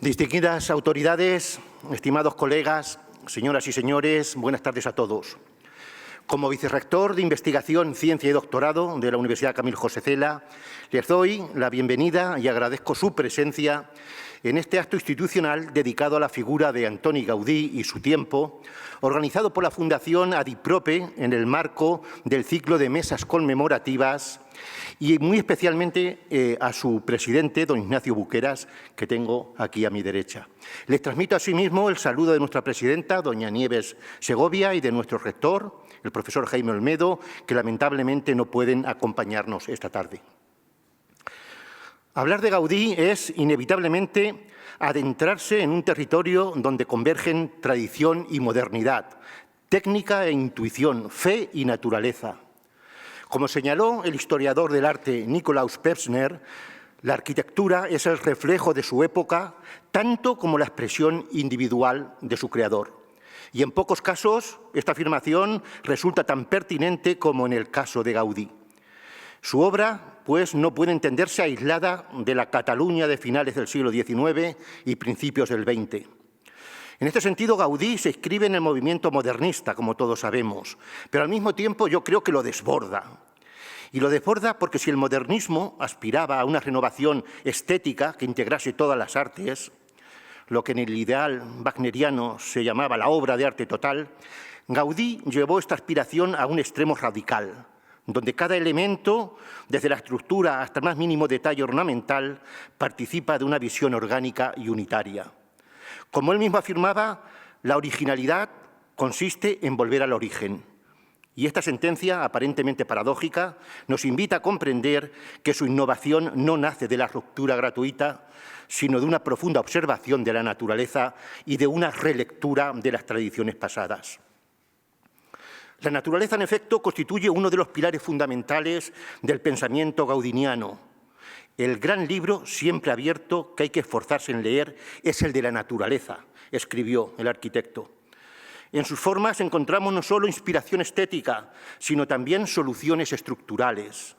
Distinguidas autoridades, estimados colegas, señoras y señores, buenas tardes a todos. Como vicerrector de Investigación, Ciencia y Doctorado de la Universidad Camil José Cela, les doy la bienvenida y agradezco su presencia en este acto institucional dedicado a la figura de Antoni Gaudí y su tiempo, organizado por la Fundación Adiprope en el marco del ciclo de mesas conmemorativas y muy especialmente a su presidente, don Ignacio Buqueras, que tengo aquí a mi derecha. Les transmito asimismo el saludo de nuestra presidenta, doña Nieves Segovia, y de nuestro rector, el profesor Jaime Olmedo, que lamentablemente no pueden acompañarnos esta tarde. Hablar de Gaudí es, inevitablemente, adentrarse en un territorio donde convergen tradición y modernidad, técnica e intuición, fe y naturaleza. Como señaló el historiador del arte Nikolaus Pevsner, la arquitectura es el reflejo de su época, tanto como la expresión individual de su creador. Y en pocos casos esta afirmación resulta tan pertinente como en el caso de Gaudí. Su obra, pues, no puede entenderse aislada de la Cataluña de finales del siglo XIX y principios del XX. En este sentido, Gaudí se inscribe en el movimiento modernista, como todos sabemos, pero al mismo tiempo yo creo que lo desborda. Y lo desborda porque si el modernismo aspiraba a una renovación estética que integrase todas las artes, lo que en el ideal wagneriano se llamaba la obra de arte total, Gaudí llevó esta aspiración a un extremo radical, donde cada elemento, desde la estructura hasta el más mínimo detalle ornamental, participa de una visión orgánica y unitaria. Como él mismo afirmaba, la originalidad consiste en volver al origen. Y esta sentencia, aparentemente paradójica, nos invita a comprender que su innovación no nace de la ruptura gratuita, sino de una profunda observación de la naturaleza y de una relectura de las tradiciones pasadas. La naturaleza, en efecto, constituye uno de los pilares fundamentales del pensamiento gaudiniano. El gran libro, siempre abierto, que hay que esforzarse en leer, es el de la naturaleza, escribió el arquitecto. En sus formas encontramos no solo inspiración estética, sino también soluciones estructurales.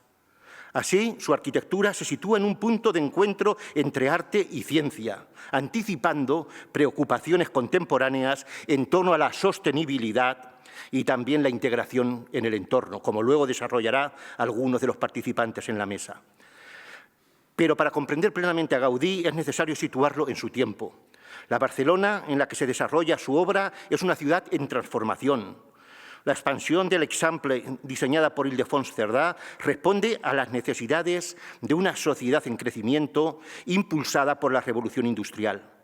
Así, su arquitectura se sitúa en un punto de encuentro entre arte y ciencia, anticipando preocupaciones contemporáneas en torno a la sostenibilidad y también la integración en el entorno, como luego desarrollará algunos de los participantes en la mesa. Pero para comprender plenamente a Gaudí es necesario situarlo en su tiempo. La Barcelona en la que se desarrolla su obra es una ciudad en transformación. La expansión del Eixample, diseñada por Ildefons Cerdà, responde a las necesidades de una sociedad en crecimiento impulsada por la revolución industrial.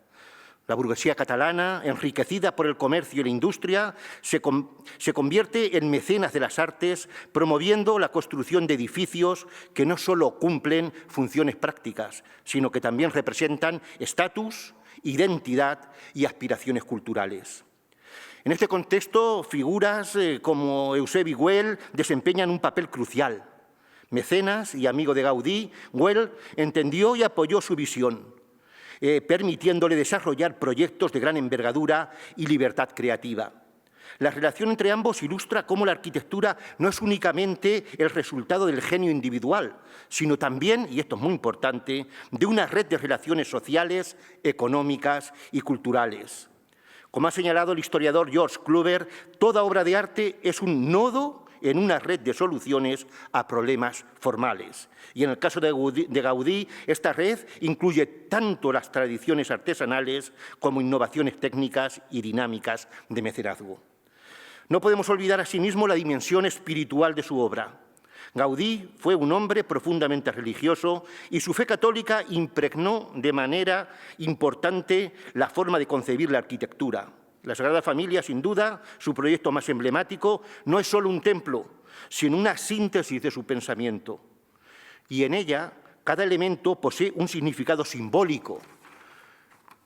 La burguesía catalana, enriquecida por el comercio y la industria, se convierte en mecenas de las artes, promoviendo la construcción de edificios que no solo cumplen funciones prácticas, sino que también representan estatus, identidad y aspiraciones culturales. En este contexto, figuras como Eusebi Güell desempeñan un papel crucial. Mecenas y amigo de Gaudí, Güell entendió y apoyó su visión, permitiéndole desarrollar proyectos de gran envergadura y libertad creativa. La relación entre ambos ilustra cómo la arquitectura no es únicamente el resultado del genio individual, sino también, y esto es muy importante, de una red de relaciones sociales, económicas y culturales. Como ha señalado el historiador George Kluber, toda obra de arte es un nodo en una red de soluciones a problemas formales. Y en el caso de Gaudí, esta red incluye tanto las tradiciones artesanales como innovaciones técnicas y dinámicas de mecenazgo. No podemos olvidar asimismo la dimensión espiritual de su obra. Gaudí fue un hombre profundamente religioso y su fe católica impregnó de manera importante la forma de concebir la arquitectura. La Sagrada Familia, sin duda, su proyecto más emblemático, no es solo un templo, sino una síntesis de su pensamiento. Y en ella, cada elemento posee un significado simbólico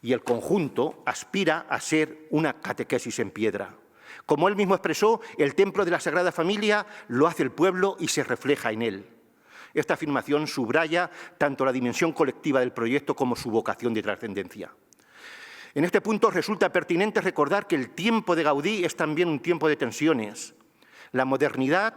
y el conjunto aspira a ser una catequesis en piedra. Como él mismo expresó, el templo de la Sagrada Familia lo hace el pueblo y se refleja en él. Esta afirmación subraya tanto la dimensión colectiva del proyecto como su vocación de trascendencia. En este punto resulta pertinente recordar que el tiempo de Gaudí es también un tiempo de tensiones. La modernidad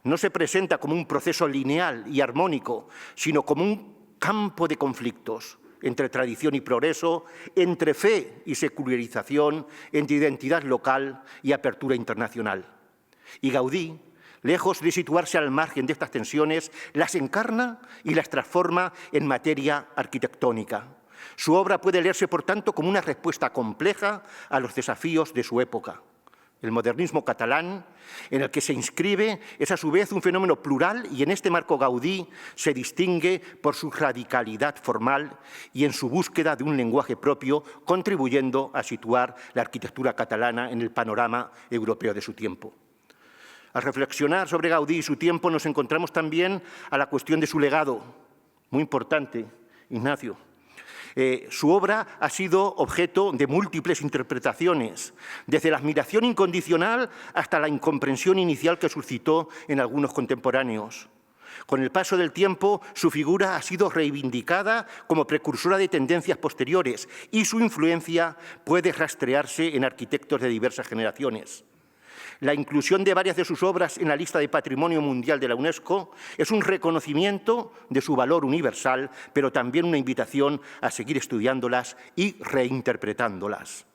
no se presenta como un proceso lineal y armónico, sino como un campo de conflictos. entre tradición y progreso, entre fe y secularización, entre identidad local y apertura internacional. Y Gaudí, lejos de situarse al margen de estas tensiones, las encarna y las transforma en materia arquitectónica. Su obra puede leerse, por tanto, como una respuesta compleja a los desafíos de su época. El modernismo catalán, en el que se inscribe, es a su vez un fenómeno plural y en este marco Gaudí se distingue por su radicalidad formal y en su búsqueda de un lenguaje propio, contribuyendo a situar la arquitectura catalana en el panorama europeo de su tiempo. Al reflexionar sobre Gaudí y su tiempo nos encontramos también a la cuestión de su legado, muy importante, Ignacio. Su obra ha sido objeto de múltiples interpretaciones, desde la admiración incondicional hasta la incomprensión inicial que suscitó en algunos contemporáneos. Con el paso del tiempo, su figura ha sido reivindicada como precursora de tendencias posteriores y su influencia puede rastrearse en arquitectos de diversas generaciones. La inclusión de varias de sus obras en la lista de Patrimonio Mundial de la UNESCO es un reconocimiento de su valor universal, pero también una invitación a seguir estudiándolas y reinterpretándolas.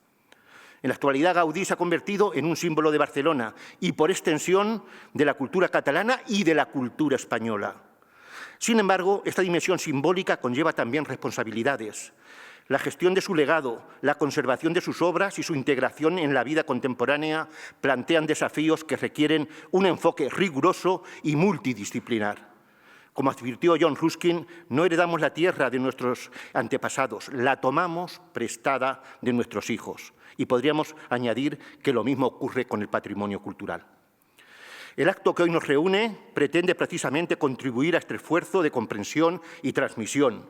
En la actualidad, Gaudí se ha convertido en un símbolo de Barcelona y, por extensión, de la cultura catalana y de la cultura española. Sin embargo, esta dimensión simbólica conlleva también responsabilidades. La gestión de su legado, la conservación de sus obras y su integración en la vida contemporánea plantean desafíos que requieren un enfoque riguroso y multidisciplinar. Como advirtió John Ruskin, no heredamos la tierra de nuestros antepasados, la tomamos prestada de nuestros hijos. Y podríamos añadir que lo mismo ocurre con el patrimonio cultural. El acto que hoy nos reúne pretende precisamente contribuir a este esfuerzo de comprensión y transmisión.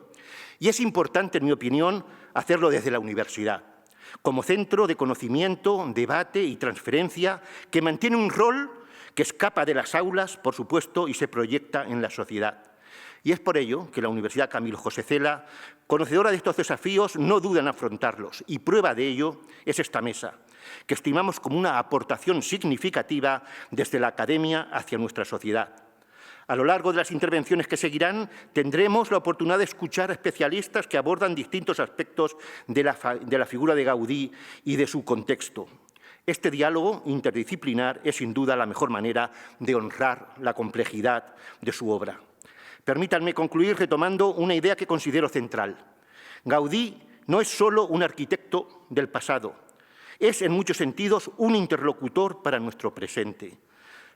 Y es importante, en mi opinión, hacerlo desde la universidad, como centro de conocimiento, debate y transferencia que mantiene un rol que escapa de las aulas, por supuesto, y se proyecta en la sociedad. Y es por ello que la Universidad Camilo José Cela, conocedora de estos desafíos, no duda en afrontarlos. Y prueba de ello es esta mesa, que estimamos como una aportación significativa desde la academia hacia nuestra sociedad. A lo largo de las intervenciones que seguirán, tendremos la oportunidad de escuchar a especialistas que abordan distintos aspectos de la figura de Gaudí y de su contexto. Este diálogo interdisciplinar es, sin duda, la mejor manera de honrar la complejidad de su obra. Permítanme concluir retomando una idea que considero central. Gaudí no es solo un arquitecto del pasado, es, en muchos sentidos, un interlocutor para nuestro presente.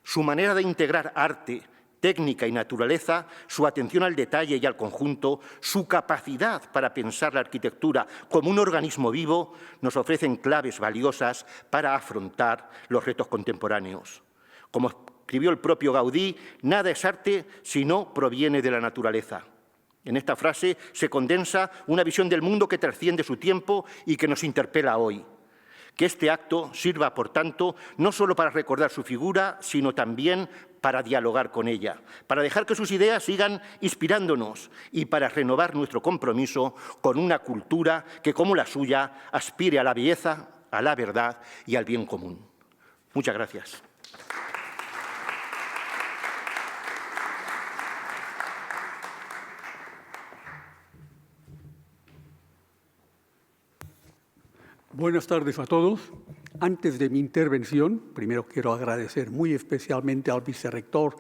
Su manera de integrar arte, técnica y naturaleza, su atención al detalle y al conjunto, su capacidad para pensar la arquitectura como un organismo vivo, nos ofrecen claves valiosas para afrontar los retos contemporáneos. Como escribió el propio Gaudí, nada es arte si no proviene de la naturaleza. En esta frase se condensa una visión del mundo que trasciende su tiempo y que nos interpela hoy. Que este acto sirva, por tanto, no solo para recordar su figura, sino también para dialogar con ella, para dejar que sus ideas sigan inspirándonos y para renovar nuestro compromiso con una cultura que, como la suya, aspire a la belleza, a la verdad y al bien común. Muchas gracias. Buenas tardes a todos. Antes de mi intervención, primero quiero agradecer muy especialmente al vicerrector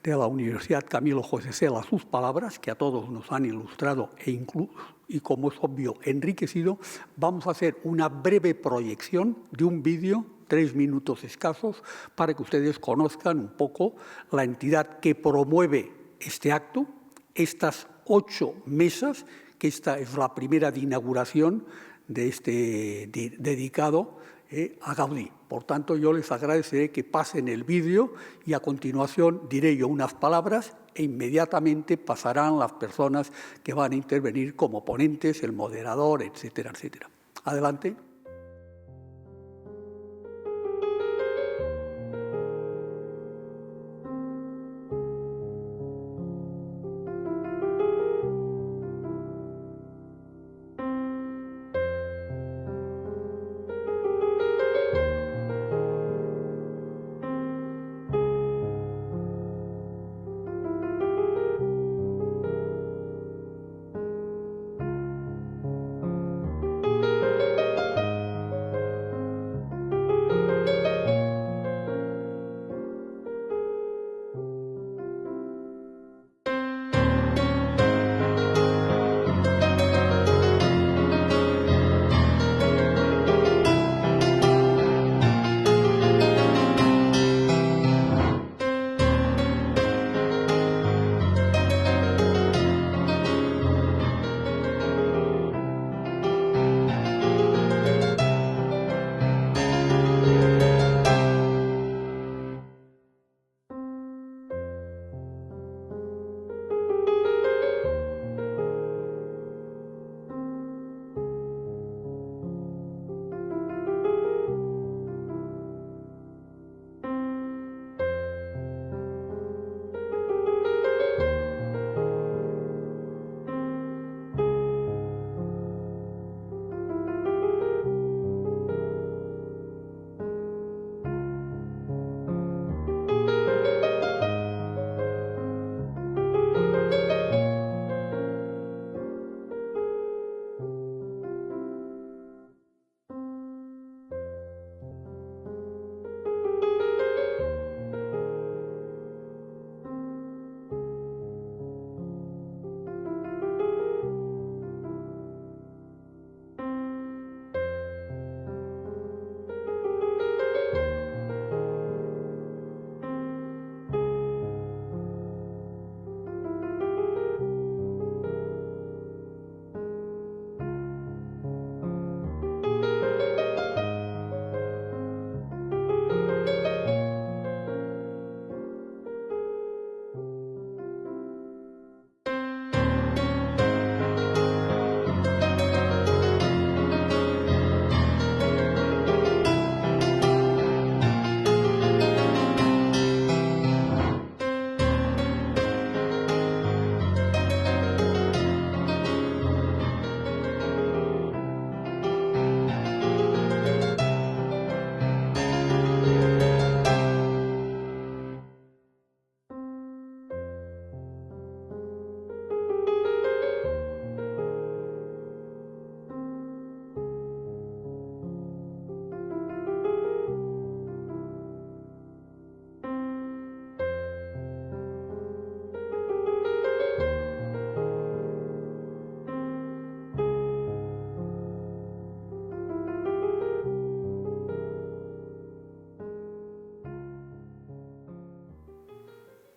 de la Universidad Camilo José Cela sus palabras, que a todos nos han ilustrado y, como es obvio, enriquecido. Vamos a hacer una breve proyección de un vídeo, 3 minutos escasos, para que ustedes conozcan un poco la entidad que promueve este acto, estas 8 mesas, que esta es la primera de inauguración de este dedicado a Gaudí. Por tanto, yo les agradeceré que pasen el vídeo y a continuación diré yo unas palabras e inmediatamente pasarán las personas que van a intervenir como ponentes, el moderador, etcétera, etcétera. Adelante.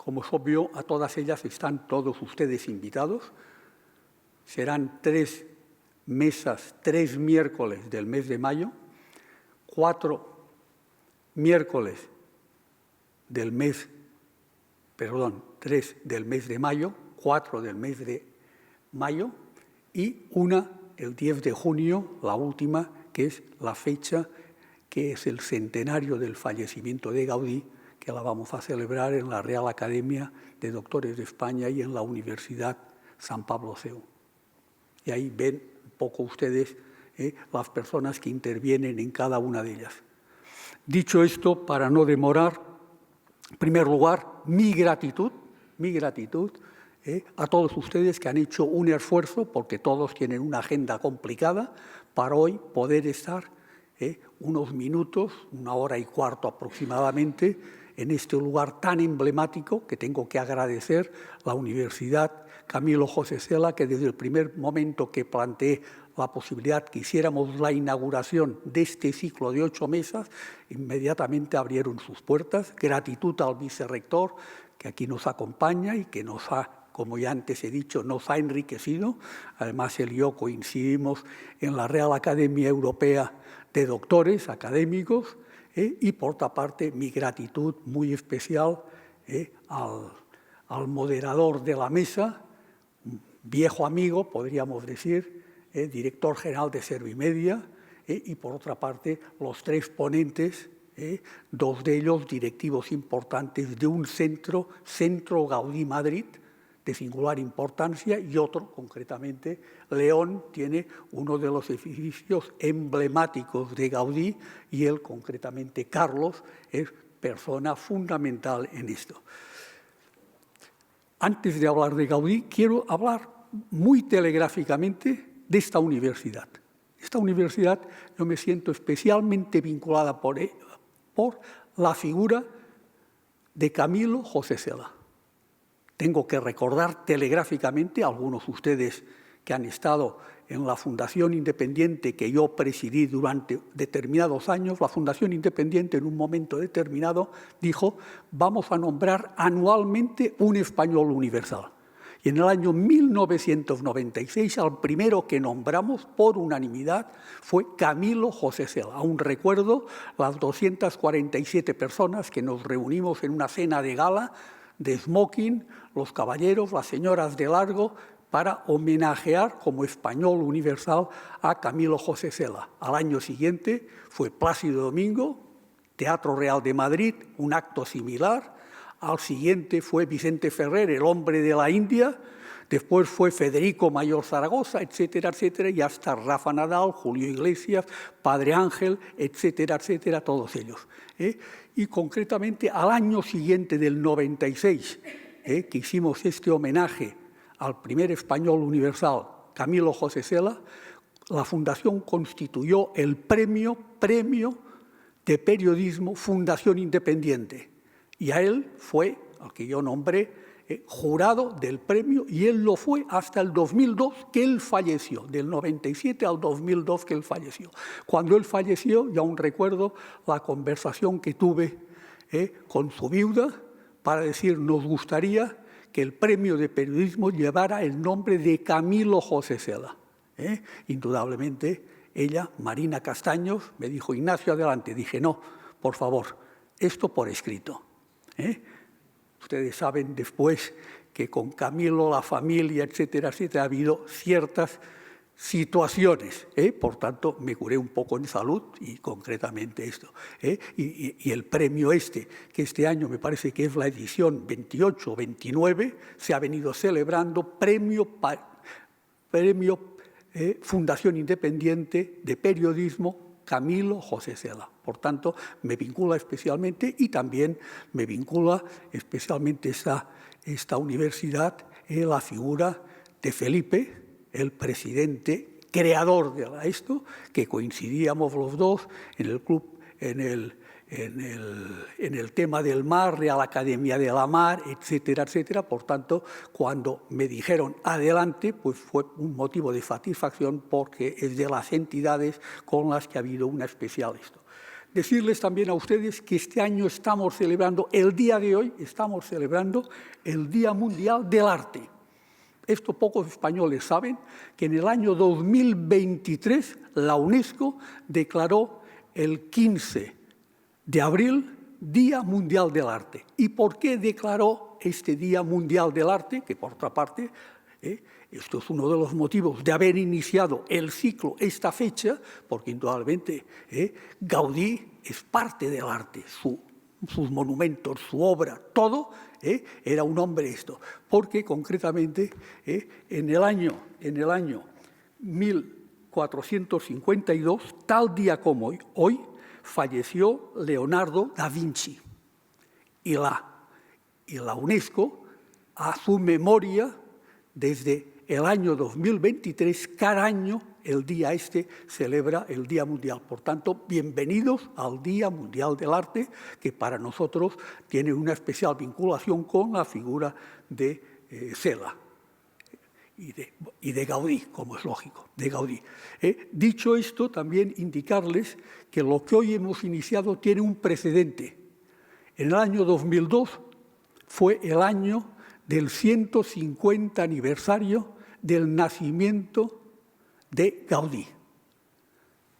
Como es obvio, a todas ellas están todos ustedes invitados. Serán 3 mesas, 3 miércoles del mes de mayo, 4 miércoles del mes, 3 del mes de mayo, 4 del mes de mayo y una el 10 de junio, la última, que es la fecha que es el centenario del fallecimiento de Gaudí, que la vamos a celebrar en la Real Academia de Doctores de España y en la Universidad San Pablo CEU. Y ahí ven un poco ustedes las personas que intervienen en cada una de ellas. Dicho esto, para no demorar, en primer lugar, mi gratitud a todos ustedes que han hecho un esfuerzo, porque todos tienen una agenda complicada, para hoy poder estar unos minutos, 1 hora y cuarto aproximadamente, en este lugar tan emblemático, que tengo que agradecer la Universidad Camilo José Cela, que desde el primer momento que planteé la posibilidad que hiciéramos la inauguración de este ciclo de 8 mesas, inmediatamente abrieron sus puertas. Gratitud al vicerrector, que aquí nos acompaña y que nos ha, como ya antes he dicho, nos ha enriquecido. Además, él y yo coincidimos en la Real Academia Europea de Doctores Académicos, y por otra parte, mi gratitud muy especial al moderador de la mesa, un viejo amigo, podríamos decir, director general de Servimedia, y por otra parte, los 3 ponentes, 2 de ellos directivos importantes de un centro Gaudí Madrid, de singular importancia, y otro, concretamente, León, tiene uno de los edificios emblemáticos de Gaudí, y él, concretamente, Carlos, es persona fundamental en esto. Antes de hablar de Gaudí, quiero hablar muy telegráficamente de esta universidad. Esta universidad yo me siento especialmente vinculada por la figura de Camilo José Cela. Tengo que recordar telegráficamente a algunos de ustedes que han estado en la Fundación Independiente que yo presidí durante determinados años. La Fundación Independiente en un momento determinado dijo: vamos a nombrar anualmente un español universal. Y en el año 1996, al primero que nombramos por unanimidad fue Camilo José Cela. Aún recuerdo las 247 personas que nos reunimos en una cena de gala de smoking, los caballeros, las señoras de largo, para homenajear como español universal a Camilo José Cela. Al año siguiente fue Plácido Domingo, Teatro Real de Madrid, un acto similar. Al siguiente fue Vicente Ferrer, el hombre de la India. Después fue Federico Mayor Zaragoza, etcétera, etcétera, y hasta Rafa Nadal, Julio Iglesias, Padre Ángel, etcétera, etcétera, todos ellos. Y concretamente al año siguiente del 96, que hicimos este homenaje al primer español universal, Camilo José Cela, la Fundación constituyó el premio de periodismo Fundación Independiente. Y a él fue, al que yo nombré, jurado del premio, y él lo fue hasta el 2002, que él falleció, del 97 al 2002 que él falleció. Cuando él falleció, yo aún recuerdo la conversación que tuve con su viuda para decir: nos gustaría que el premio de periodismo llevara el nombre de Camilo José Cela. Indudablemente, ella, Marina Castaños, me dijo: Ignacio, adelante. Dije: no, por favor, esto por escrito. Ustedes saben después que con Camilo, la familia, etcétera, etcétera, ha habido ciertas situaciones. Por tanto, me curé un poco en salud y concretamente esto. Y el premio que este año me parece que es la edición 28 o 29, se ha venido celebrando premio Fundación Independiente de Periodismo Camilo José Cela. Por tanto, me vincula especialmente, y también me vincula especialmente esta universidad la figura de Felipe, el presidente creador de esto, que coincidíamos los dos en el club, en el tema del mar, Real Academia de la Mar, etcétera, etcétera. Por tanto, cuando me dijeron adelante, pues fue un motivo de satisfacción, porque es de las entidades con las que ha habido una especial esto. decirles también a ustedes que este año estamos celebrando, el día de hoy, estamos celebrando el Día Mundial del Arte. Esto pocos españoles saben, que en el año 2023 la UNESCO declaró el 15 de abril Día Mundial del Arte. ¿Y por qué declaró este Día Mundial del Arte? Que por otra parte, esto es uno de los motivos de haber iniciado el ciclo esta fecha, porque indudablemente Gaudí es parte del arte, sus monumentos, su obra, todo, era un hombre esto. Porque concretamente en el año 1452, tal día como hoy, falleció Leonardo da Vinci. Y la UNESCO, a su memoria, desde el año 2023, cada año el día celebra el Día Mundial. Por tanto, bienvenidos al Día Mundial del Arte, que para nosotros tiene una especial vinculación con la figura de Sela y de Gaudí, como es lógico, de Gaudí. Dicho esto, también indicarles que lo que hoy hemos iniciado tiene un precedente. En el año 2002 fue el año del 150 aniversario del nacimiento de Gaudí.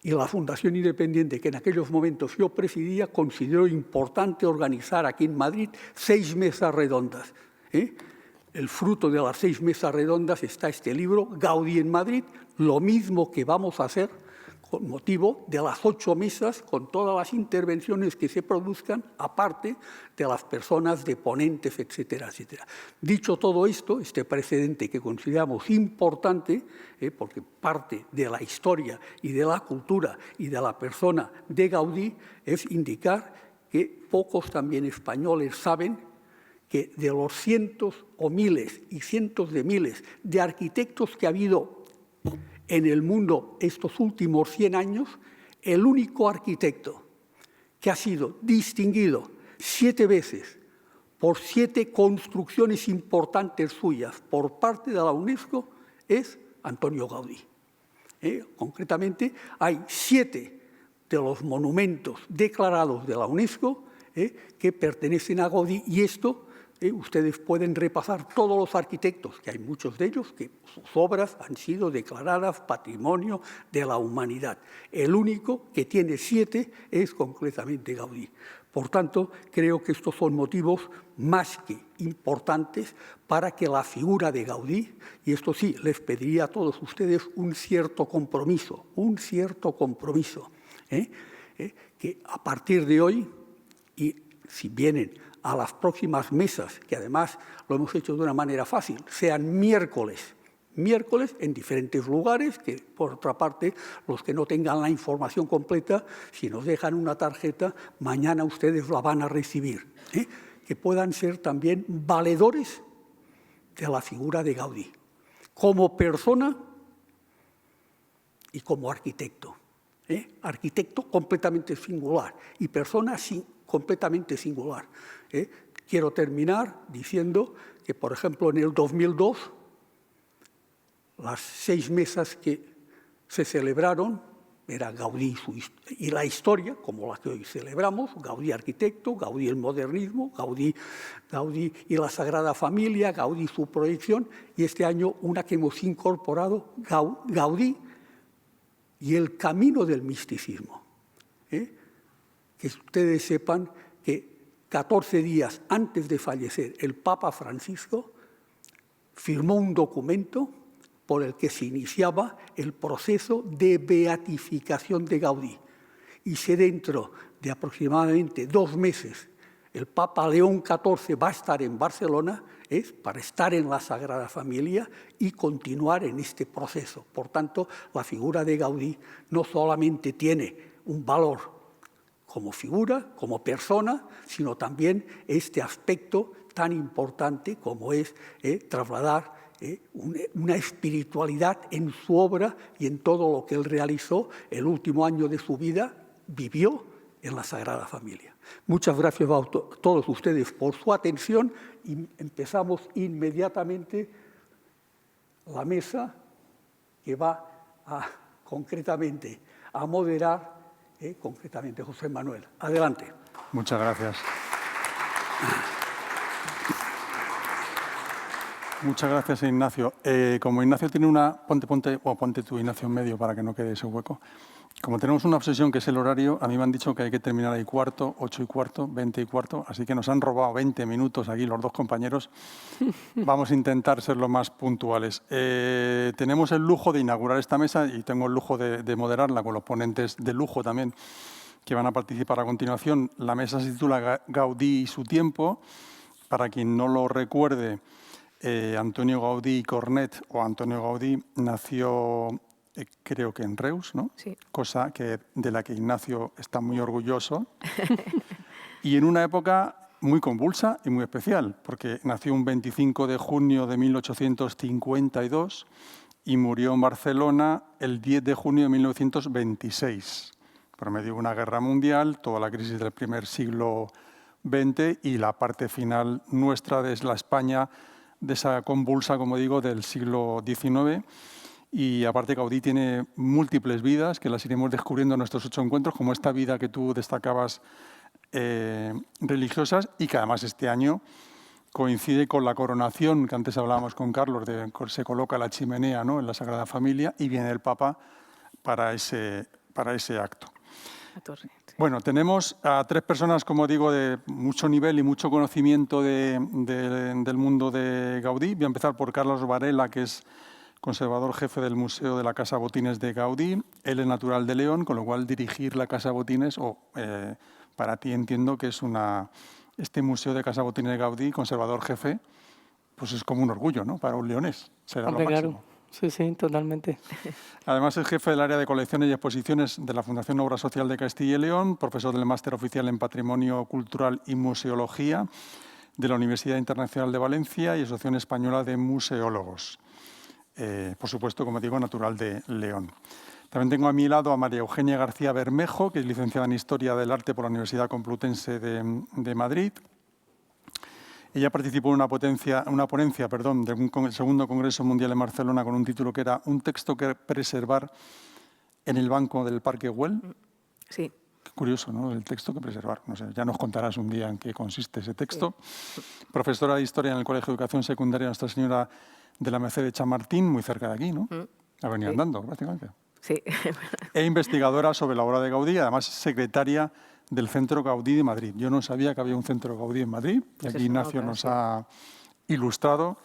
Y la Fundación Independiente, que en aquellos momentos yo presidía, consideró importante organizar aquí en Madrid 6 mesas redondas. El fruto de las 6 mesas redondas está este libro, Gaudí en Madrid, lo mismo que vamos a hacer con motivo de las 8 mesas, con todas las intervenciones que se produzcan, aparte de las personas de ponentes, etcétera, etcétera. Dicho todo esto, este precedente que consideramos importante, porque parte de la historia y de la cultura y de la persona de Gaudí, es indicar que pocos también españoles saben que de los cientos o miles y cientos de miles de arquitectos que ha habido en el mundo estos últimos 100 años, el único arquitecto que ha sido distinguido 7 veces por 7 construcciones importantes suyas por parte de la UNESCO es Antonio Gaudí. Concretamente, hay 7 de los monumentos declarados de la UNESCO que pertenecen a Gaudí, y esto ustedes pueden repasar todos los arquitectos, que hay muchos de ellos, que sus obras han sido declaradas Patrimonio de la Humanidad. El único que tiene 7 es concretamente Gaudí. Por tanto, creo que estos son motivos más que importantes para que la figura de Gaudí, y esto sí, les pediría a todos ustedes un cierto compromiso, que a partir de hoy, y si vienen a las próximas mesas, que además lo hemos hecho de una manera fácil, sean miércoles en diferentes lugares, que por otra parte, los que no tengan la información completa, si nos dejan una tarjeta, mañana ustedes la van a recibir, que puedan ser también valedores de la figura de Gaudí, como persona y como arquitecto. Arquitecto completamente singular y persona completamente singular. Quiero terminar diciendo que, por ejemplo, en el 2002, las 6 mesas que se celebraron era Gaudí y la historia, como la que hoy celebramos, Gaudí arquitecto, Gaudí el modernismo, Gaudí y la Sagrada Familia, Gaudí su proyección, y este año una que hemos incorporado, Gaudí y el camino del misticismo. Que ustedes sepan que 14 días antes de fallecer el Papa Francisco firmó un documento por el que se iniciaba el proceso de beatificación de Gaudí. Y si dentro de aproximadamente 2 meses el Papa León XIV va a estar en Barcelona, es para estar en la Sagrada Familia y continuar en este proceso. Por tanto, la figura de Gaudí no solamente tiene un valor como figura, como persona, sino también este aspecto tan importante como es trasladar una espiritualidad en su obra y en todo lo que él realizó. El último año de su vida vivió en la Sagrada Familia. Muchas gracias a todos ustedes por su atención y empezamos inmediatamente la mesa que va concretamente a moderar concretamente José Manuel. Adelante. Muchas gracias. Muchas gracias, Ignacio. Como Ignacio tiene una... Ponte tú, Ignacio, en medio para que no quede ese hueco. Como tenemos una obsesión que es el horario, a mí me han dicho que hay que terminar ahí 15:15, 8:15, 20:15, así que nos han robado 20 minutos aquí los dos compañeros. Vamos a intentar ser lo más puntuales. Tenemos el lujo de inaugurar esta mesa y tengo el lujo de moderarla con los ponentes de lujo también que van a participar a continuación. La mesa se titula Gaudí y su tiempo. Para quien no lo recuerde, Antonio Gaudí Cornet, o Antonio Gaudí, nació creo que en Reus, ¿no? Sí. Cosa de la que Ignacio está muy orgulloso. Y en una época muy convulsa y muy especial, porque nació un 25 de junio de 1852 y murió en Barcelona el 10 de junio de 1926. Por medio de una guerra mundial, toda la crisis del primer siglo XX y la parte final nuestra de la España de esa convulsa, como digo, del siglo XIX. Y aparte Gaudí tiene múltiples vidas que las iremos descubriendo en nuestros 8 encuentros, como esta vida que tú destacabas, religiosas, y que además este año coincide con la coronación, que antes hablábamos con Carlos, se coloca la chimenea, ¿no?, en la Sagrada Familia, y viene el Papa para ese acto. Bueno, tenemos a 3 personas, como digo, de mucho nivel y mucho conocimiento del mundo de Gaudí. Voy a empezar por Carlos Varela, que es conservador jefe del Museo de la Casa Botines de Gaudí. Él es natural de León, con lo cual dirigir la Casa Botines, para ti entiendo que es este Museo de Casa Botines de Gaudí, conservador jefe, pues es como un orgullo, ¿no?, para un leonés. Será lo máximo. Claro. Sí, sí, totalmente. Además es jefe del área de colecciones y exposiciones de la Fundación Obra Social de Castilla y León, profesor del Máster Oficial en Patrimonio Cultural y Museología de la Universidad Internacional de Valencia y Asociación Española de Museólogos. Por supuesto, como digo, natural de León. También tengo a mi lado a María Eugenia García Bermejo, que es licenciada en Historia del Arte por la Universidad Complutense de Madrid. Ella participó en una ponencia de un segundo Congreso Mundial en Barcelona con un título que era Un texto que preservar en el banco del Parque Güell. Sí. Qué curioso, ¿no?, el texto que preservar. No sé, ya nos contarás un día en qué consiste ese texto. Sí. Profesora de Historia en el Colegio de Educación Secundaria Nuestra Señora de la Merced de Chamartín, muy cerca de aquí, ¿no? Ha venido andando, prácticamente. Sí. E investigadora sobre la obra de Gaudí, además secretaria del Centro Gaudí de Madrid. Yo no sabía que había un Centro Gaudí en Madrid, y aquí Ignacio nos ha ilustrado.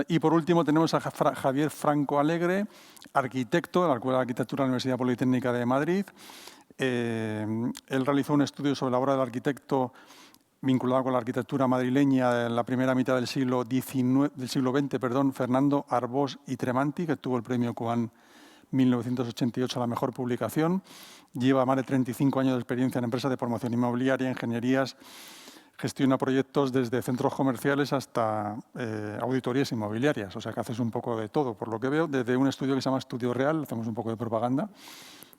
Y por último tenemos a Javier Franco Alegre, arquitecto de la Escuela de Arquitectura de la Universidad Politécnica de Madrid. Él realizó un estudio sobre la obra del arquitecto vinculado con la arquitectura madrileña en la primera mitad del siglo XX, Fernando Arbós y Tremanti, que tuvo el premio Koan 1988 a la mejor publicación. Lleva más de 35 años de experiencia en empresas de promoción inmobiliaria, ingenierías, gestiona proyectos desde centros comerciales hasta auditorías inmobiliarias. O sea que haces un poco de todo, por lo que veo, desde un estudio que se llama Estudio Real, hacemos un poco de propaganda.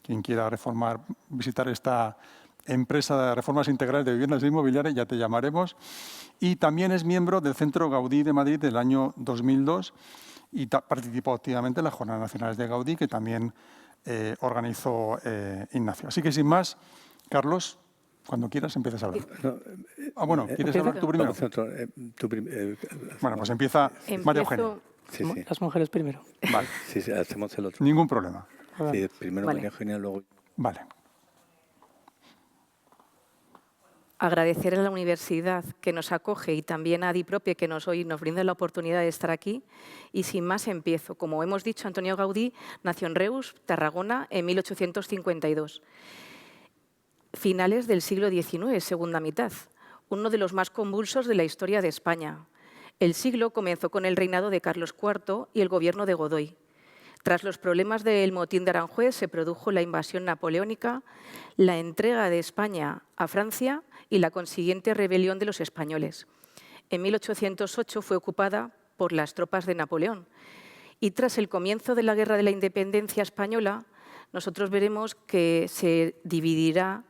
Quien quiera visitar esta empresa de reformas integrales de viviendas inmobiliarias, ya te llamaremos. Y también es miembro del Centro Gaudí de Madrid del año 2002 y participó activamente en las Jornadas Nacionales de Gaudí, que también organizó Ignacio. Así que sin más, Carlos, cuando quieras empiezas a hablar. Bueno, ¿quieres hablar tú primero? Bueno, pues empieza María Eugenia. Sí, sí. Las mujeres primero. Vale. Sí, hacemos el otro. Ningún problema. Sí, primero vale. María Eugenia, luego... Vale. Agradecer a la universidad que nos acoge y también a Adipropie que nos brinda la oportunidad de estar aquí. Y sin más empiezo. Como hemos dicho, Antonio Gaudí nació en Reus, Tarragona, en 1852. Finales del siglo XIX, segunda mitad. Uno de los más convulsos de la historia de España. El siglo comenzó con el reinado de Carlos IV y el gobierno de Godoy. Tras los problemas del motín de Aranjuez se produjo la invasión napoleónica, la entrega de España a Francia y la consiguiente rebelión de los españoles. En 1808 fue ocupada por las tropas de Napoleón y tras el comienzo de la Guerra de la Independencia Española, nosotros veremos que se dividirá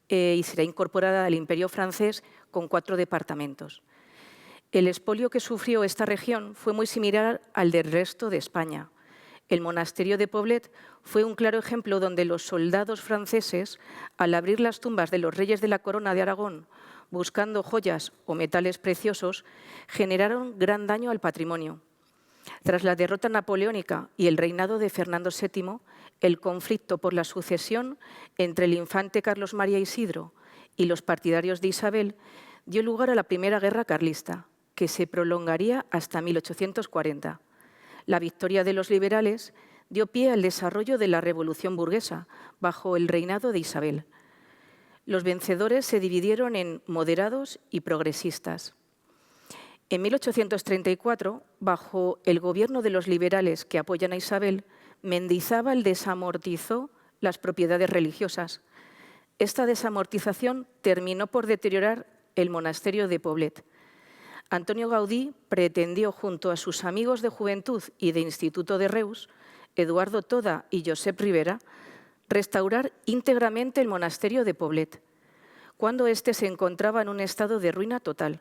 y será incorporada al Imperio francés con 4 departamentos. El expolio que sufrió esta región fue muy similar al del resto de España. El monasterio de Poblet fue un claro ejemplo donde los soldados franceses, al abrir las tumbas de los reyes de la corona de Aragón buscando joyas o metales preciosos, generaron gran daño al patrimonio. Tras la derrota napoleónica y el reinado de Fernando VII, el conflicto por la sucesión entre el infante Carlos María Isidro y los partidarios de Isabel dio lugar a la Primera Guerra Carlista, que se prolongaría hasta 1840. La victoria de los liberales dio pie al desarrollo de la Revolución burguesa bajo el reinado de Isabel. Los vencedores se dividieron en moderados y progresistas. En 1834, bajo el gobierno de los liberales que apoyan a Isabel, Mendizábal desamortizó las propiedades religiosas. Esta desamortización terminó por deteriorar el monasterio de Poblet. Antonio Gaudí pretendió, junto a sus amigos de juventud y de Instituto de Reus, Eduardo Toda y Josep Ribera, restaurar íntegramente el monasterio de Poblet, cuando éste se encontraba en un estado de ruina total.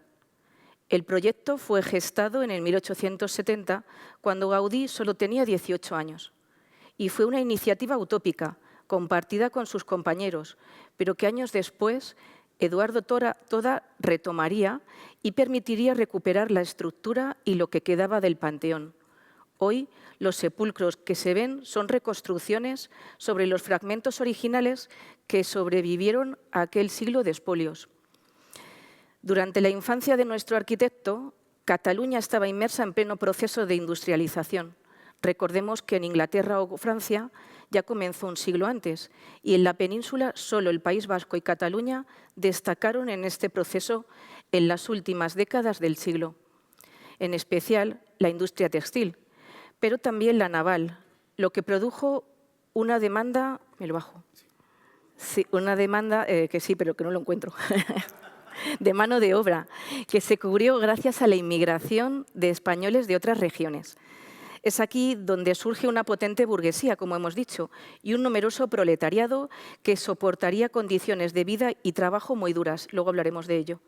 El proyecto fue gestado en el 1870, cuando Gaudí solo tenía 18 años, y fue una iniciativa utópica, compartida con sus compañeros, pero que años después Eduardo Toda retomaría y permitiría recuperar la estructura y lo que quedaba del Panteón. Hoy, los sepulcros que se ven son reconstrucciones sobre los fragmentos originales que sobrevivieron a aquel siglo de expolios. Durante la infancia de nuestro arquitecto, Cataluña estaba inmersa en pleno proceso de industrialización. Recordemos que en Inglaterra o Francia ya comenzó un siglo antes y en la península solo el País Vasco y Cataluña destacaron en este proceso en las últimas décadas del siglo. En especial la industria textil, pero también la naval, lo que produjo una demanda, que sí, pero que no lo encuentro, de mano de obra, que se cubrió gracias a la inmigración de españoles de otras regiones. Es aquí donde surge una potente burguesía, como hemos dicho, y un numeroso proletariado que soportaría condiciones de vida y trabajo muy duras. Luego hablaremos de ello.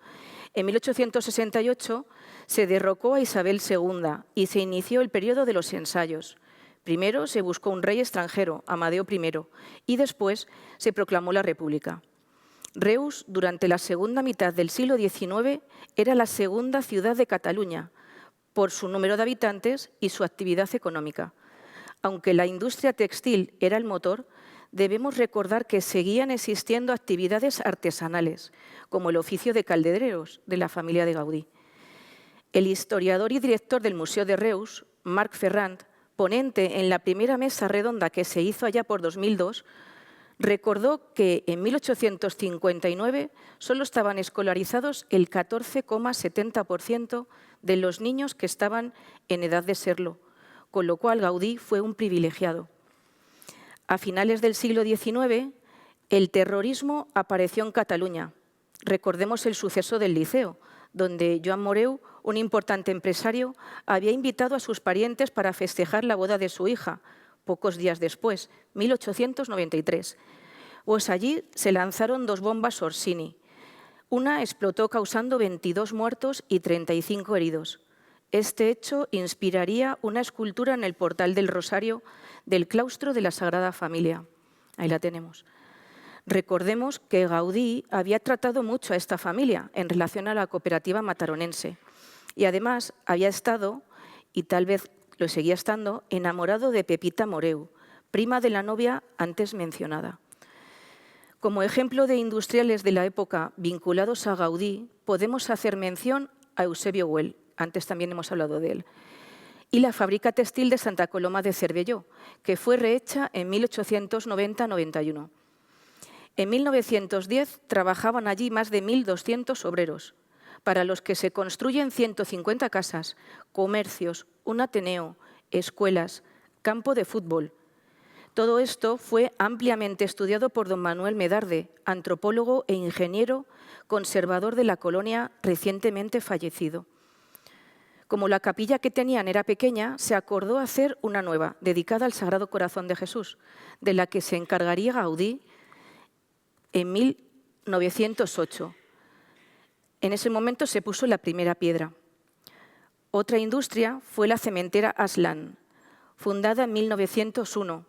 En 1868 se derrocó a Isabel II y se inició el periodo de los ensayos. Primero se buscó un rey extranjero, Amadeo I, y después se proclamó la República. Reus, durante la segunda mitad del siglo XIX, era la segunda ciudad de Cataluña, por su número de habitantes y su actividad económica. Aunque la industria textil era el motor, debemos recordar que seguían existiendo actividades artesanales, como el oficio de caldereros de la familia de Gaudí. El historiador y director del Museo de Reus, Marc Ferrand, ponente en la primera mesa redonda que se hizo allá por 2002, recordó que en 1859 solo estaban escolarizados el 14,70% de los niños que estaban en edad de serlo, con lo cual Gaudí fue un privilegiado. A finales del siglo XIX, el terrorismo apareció en Cataluña. Recordemos el suceso del Liceo, donde Joan Moreu, un importante empresario, había invitado a sus parientes para festejar la boda de su hija, pocos días después, 1893. Pues allí se lanzaron 2 bombas Orsini. Una explotó causando 22 muertos y 35 heridos. Este hecho inspiraría una escultura en el portal del Rosario del claustro de la Sagrada Familia. Ahí la tenemos. Recordemos que Gaudí había tratado mucho a esta familia en relación a la cooperativa mataronense y además había estado, y tal vez lo seguía estando, enamorado de Pepita Moreu, prima de la novia antes mencionada. Como ejemplo de industriales de la época vinculados a Gaudí, podemos hacer mención a Eusebio Güell, antes también hemos hablado de él, y la fábrica textil de Santa Coloma de Cervelló, que fue rehecha en 1890-91. En 1910 trabajaban allí más de 1.200 obreros, para los que se construyen 150 casas, comercios, un ateneo, escuelas, campo de fútbol. Todo esto fue ampliamente estudiado por don Manuel Medarde, antropólogo e ingeniero conservador de la colonia recientemente fallecido. Como la capilla que tenían era pequeña, se acordó hacer una nueva, dedicada al Sagrado Corazón de Jesús, de la que se encargaría Gaudí en 1908. En ese momento se puso la primera piedra. Otra industria fue la cementera Aslan. fundada en 1901,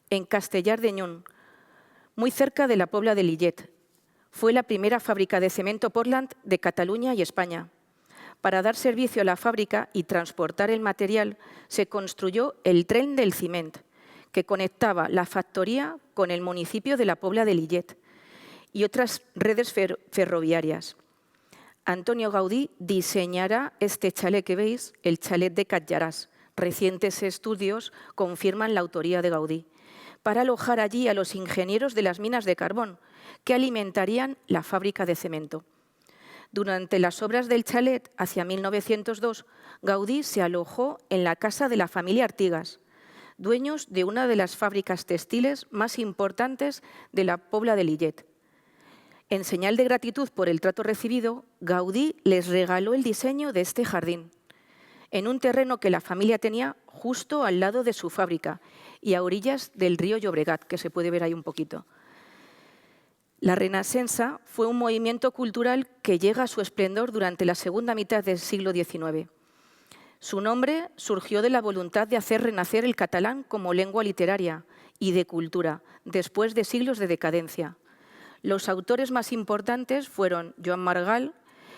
en Castellar de Ñún, muy cerca de la Pobla de Lillet. Fue la primera fábrica de cemento Portland de Cataluña y España. Para dar servicio a la fábrica y transportar el material, se construyó el tren del ciment, que conectaba la factoría con el municipio de la Pobla de Lillet y otras redes ferroviarias. Antonio Gaudí diseñará este chalet que veis, el chalet de Catllars. Recientes estudios confirman la autoría de Gaudí, para alojar allí a los ingenieros de las minas de carbón, que alimentarían la fábrica de cemento. Durante las obras del chalet, hacia 1902, Gaudí se alojó en la casa de la familia Artigas, dueños de una de las fábricas textiles más importantes de la Pobla de Lillet. En señal de gratitud por el trato recibido, Gaudí les regaló el diseño de este jardín, en un terreno que la familia tenía justo al lado de su fábrica y a orillas del río Llobregat, que se puede ver ahí un poquito. La Renacença fue un movimiento cultural que llega a su esplendor durante la segunda mitad del siglo XIX. Su nombre surgió de la voluntad de hacer renacer el catalán como lengua literaria y de cultura, después de siglos de decadencia. Los autores más importantes fueron Joan Maragall,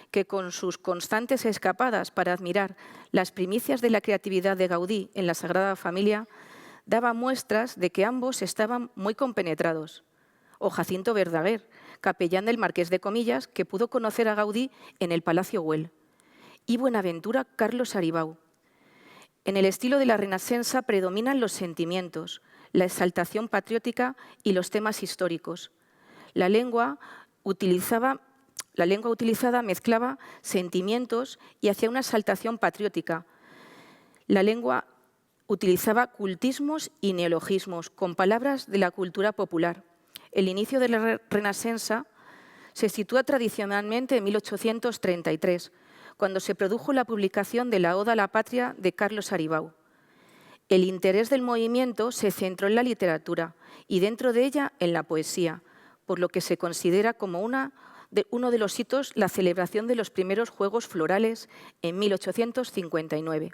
que con sus constantes escapadas para admirar las primicias de la creatividad de Gaudí en la Sagrada Familia, daba muestras de que ambos estaban muy compenetrados. O Jacinto Verdaguer, capellán del Marqués de Comillas, que pudo conocer a Gaudí en el Palacio Güell. Y Buenaventura Carlos Aribau. En el estilo de la Renacença predominan los sentimientos, la exaltación patriótica y los temas históricos. La lengua utilizada mezclaba sentimientos y hacía una exaltación patriótica. La lengua utilizaba cultismos y neologismos con palabras de la cultura popular. El inicio de la Renacença se sitúa tradicionalmente en 1833, cuando se produjo la publicación de la Oda a la Patria de Carlos Aribau. El interés del movimiento se centró en la literatura y dentro de ella en la poesía, por lo que se considera como uno de los hitos la celebración de los primeros Juegos Florales en 1859.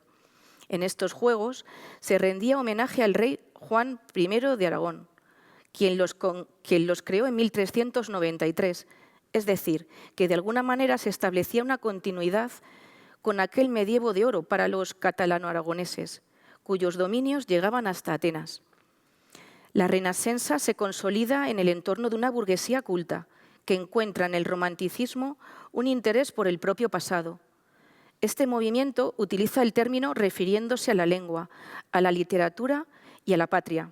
En estos Juegos se rendía homenaje al rey Juan I de Aragón, quien los creó en 1393, es decir, que de alguna manera se establecía una continuidad con aquel medievo de oro para los catalano-aragoneses, cuyos dominios llegaban hasta Atenas. La Renacença se consolida en el entorno de una burguesía culta, que encuentra en el romanticismo un interés por el propio pasado. Este movimiento utiliza el término refiriéndose a la lengua, a la literatura y a la patria.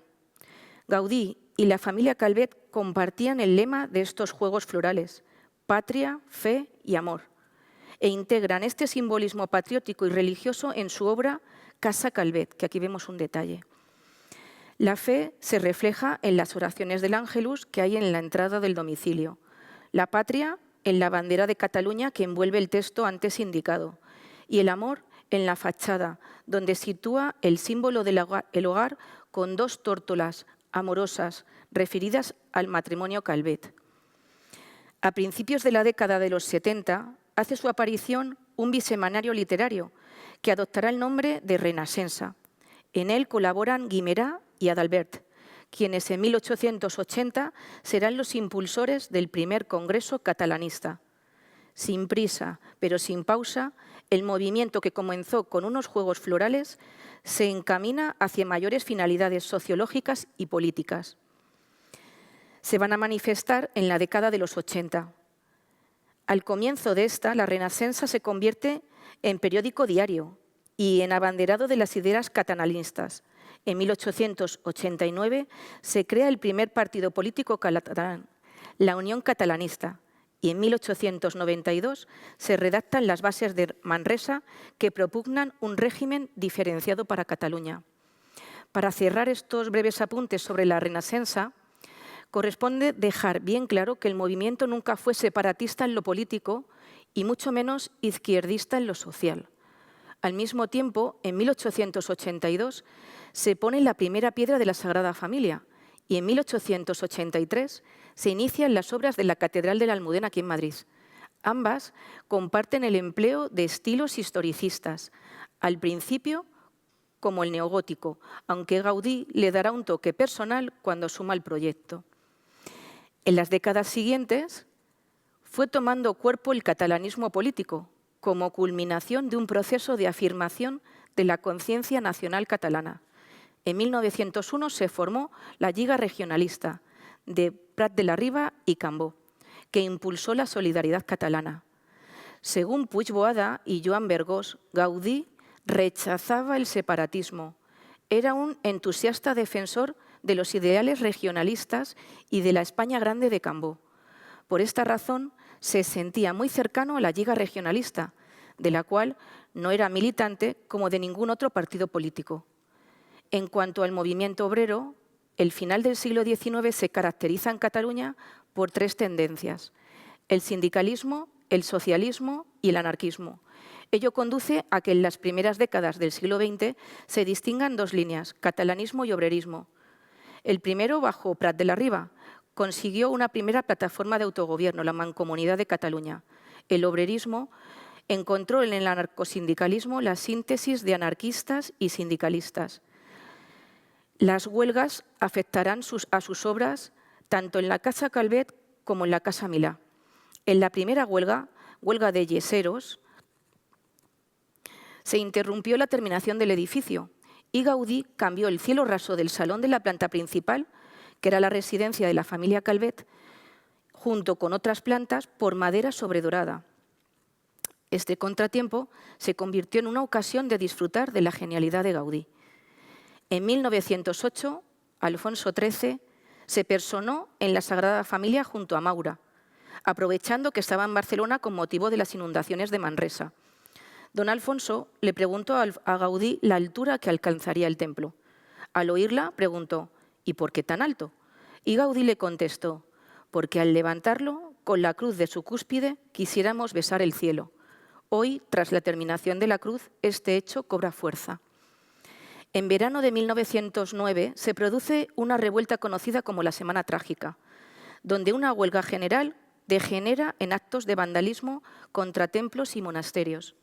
Gaudí y la familia Calvet compartían el lema de estos Juegos Florales: patria, fe y amor, e integran este simbolismo patriótico y religioso en su obra Casa Calvet, que aquí vemos un detalle. La fe se refleja en las oraciones del Ángelus que hay en la entrada del domicilio. La patria en la bandera de Cataluña que envuelve el texto antes indicado. Y el amor en la fachada, donde sitúa el símbolo del hogar con dos tórtolas amorosas referidas al matrimonio Calvet. A principios de la década de los 70 hace su aparición un bisemanario literario que adoptará el nombre de Renacença. En él colaboran Guimerá y Adalbert, quienes en 1880 serán los impulsores del primer Congreso catalanista. Sin prisa, pero sin pausa, el movimiento que comenzó con unos Juegos Florales se encamina hacia mayores finalidades sociológicas y políticas. Se van a manifestar en la década de los 80. Al comienzo de esta, la Renacença se convierte en periódico diario y en abanderado de las ideas catalanistas. En 1889 se crea el primer partido político catalán, la Unión Catalanista, y en 1892 se redactan las bases de Manresa que propugnan un régimen diferenciado para Cataluña. Para cerrar estos breves apuntes sobre la Renacença, corresponde dejar bien claro que el movimiento nunca fue separatista en lo político y mucho menos izquierdista en lo social. Al mismo tiempo, en 1882 se pone la primera piedra de la Sagrada Familia y en 1883 se inician las obras de la Catedral de la Almudena aquí en Madrid. Ambas comparten el empleo de estilos historicistas, al principio como el neogótico, aunque Gaudí le dará un toque personal cuando suma el proyecto. En las décadas siguientes fue tomando cuerpo el catalanismo político, como culminación de un proceso de afirmación de la conciencia nacional catalana. En 1901 se formó la Lliga Regionalista de Prat de la Riba y Cambó, que impulsó la solidaridad catalana. Según Puig Boada y Joan Bergós, Gaudí rechazaba el separatismo. Era un entusiasta defensor de los ideales regionalistas y de la España grande de Cambó. Por esta razón, se sentía muy cercano a la Lliga Regionalista, de la cual no era militante como de ningún otro partido político. En cuanto al movimiento obrero, el final del siglo XIX se caracteriza en Cataluña por tres tendencias: el sindicalismo, el socialismo y el anarquismo. Ello conduce a que en las primeras décadas del siglo XX se distingan dos líneas, catalanismo y obrerismo. El primero, bajo Prat de la Riba, consiguió una primera plataforma de autogobierno, la Mancomunidad de Cataluña. El obrerismo encontró en el anarcosindicalismo la síntesis de anarquistas y sindicalistas. Las huelgas afectarán a sus obras tanto en la Casa Calvet como en la Casa Milà. En la primera huelga de yeseros, se interrumpió la terminación del edificio y Gaudí cambió el cielo raso del salón de la planta principal, que era la residencia de la familia Calvet, junto con otras plantas, por madera sobredorada. Este contratiempo se convirtió en una ocasión de disfrutar de la genialidad de Gaudí. En 1908, Alfonso XIII se personó en la Sagrada Familia junto a Maura, aprovechando que estaba en Barcelona con motivo de las inundaciones de Manresa. Don Alfonso le preguntó a Gaudí la altura que alcanzaría el templo. Al oírla, preguntó: ¿y por qué tan alto? Y Gaudí le contestó: porque al levantarlo, con la cruz de su cúspide, quisiéramos besar el cielo. Hoy, tras la terminación de la cruz, este hecho cobra fuerza. En verano de 1909 se produce una revuelta conocida como la Semana Trágica, donde una huelga general degenera en actos de vandalismo contra templos y monasterios.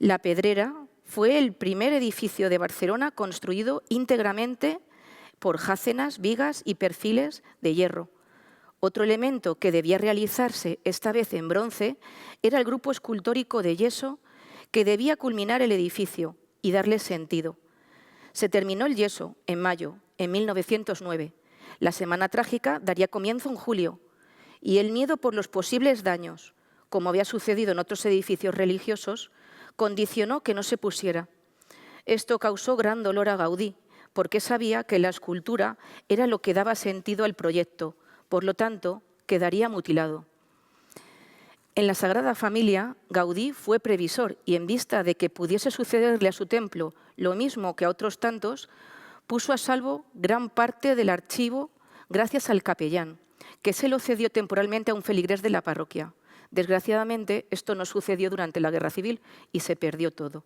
La Pedrera fue el primer edificio de Barcelona construido íntegramente por jácenas, vigas y perfiles de hierro. Otro elemento que debía realizarse, esta vez en bronce, era el grupo escultórico de yeso que debía culminar el edificio y darle sentido. Se terminó el yeso en mayo, en 1909. La Semana Trágica daría comienzo en julio y el miedo por los posibles daños, como había sucedido en otros edificios religiosos, condicionó que no se pusiera. Esto causó gran dolor a Gaudí, porque sabía que la escultura era lo que daba sentido al proyecto, por lo tanto, quedaría mutilado. En la Sagrada Familia, Gaudí fue previsor y, en vista de que pudiese sucederle a su templo lo mismo que a otros tantos, puso a salvo gran parte del archivo gracias al capellán, que se lo cedió temporalmente a un feligrés de la parroquia. Desgraciadamente, esto no sucedió durante la Guerra Civil y se perdió todo.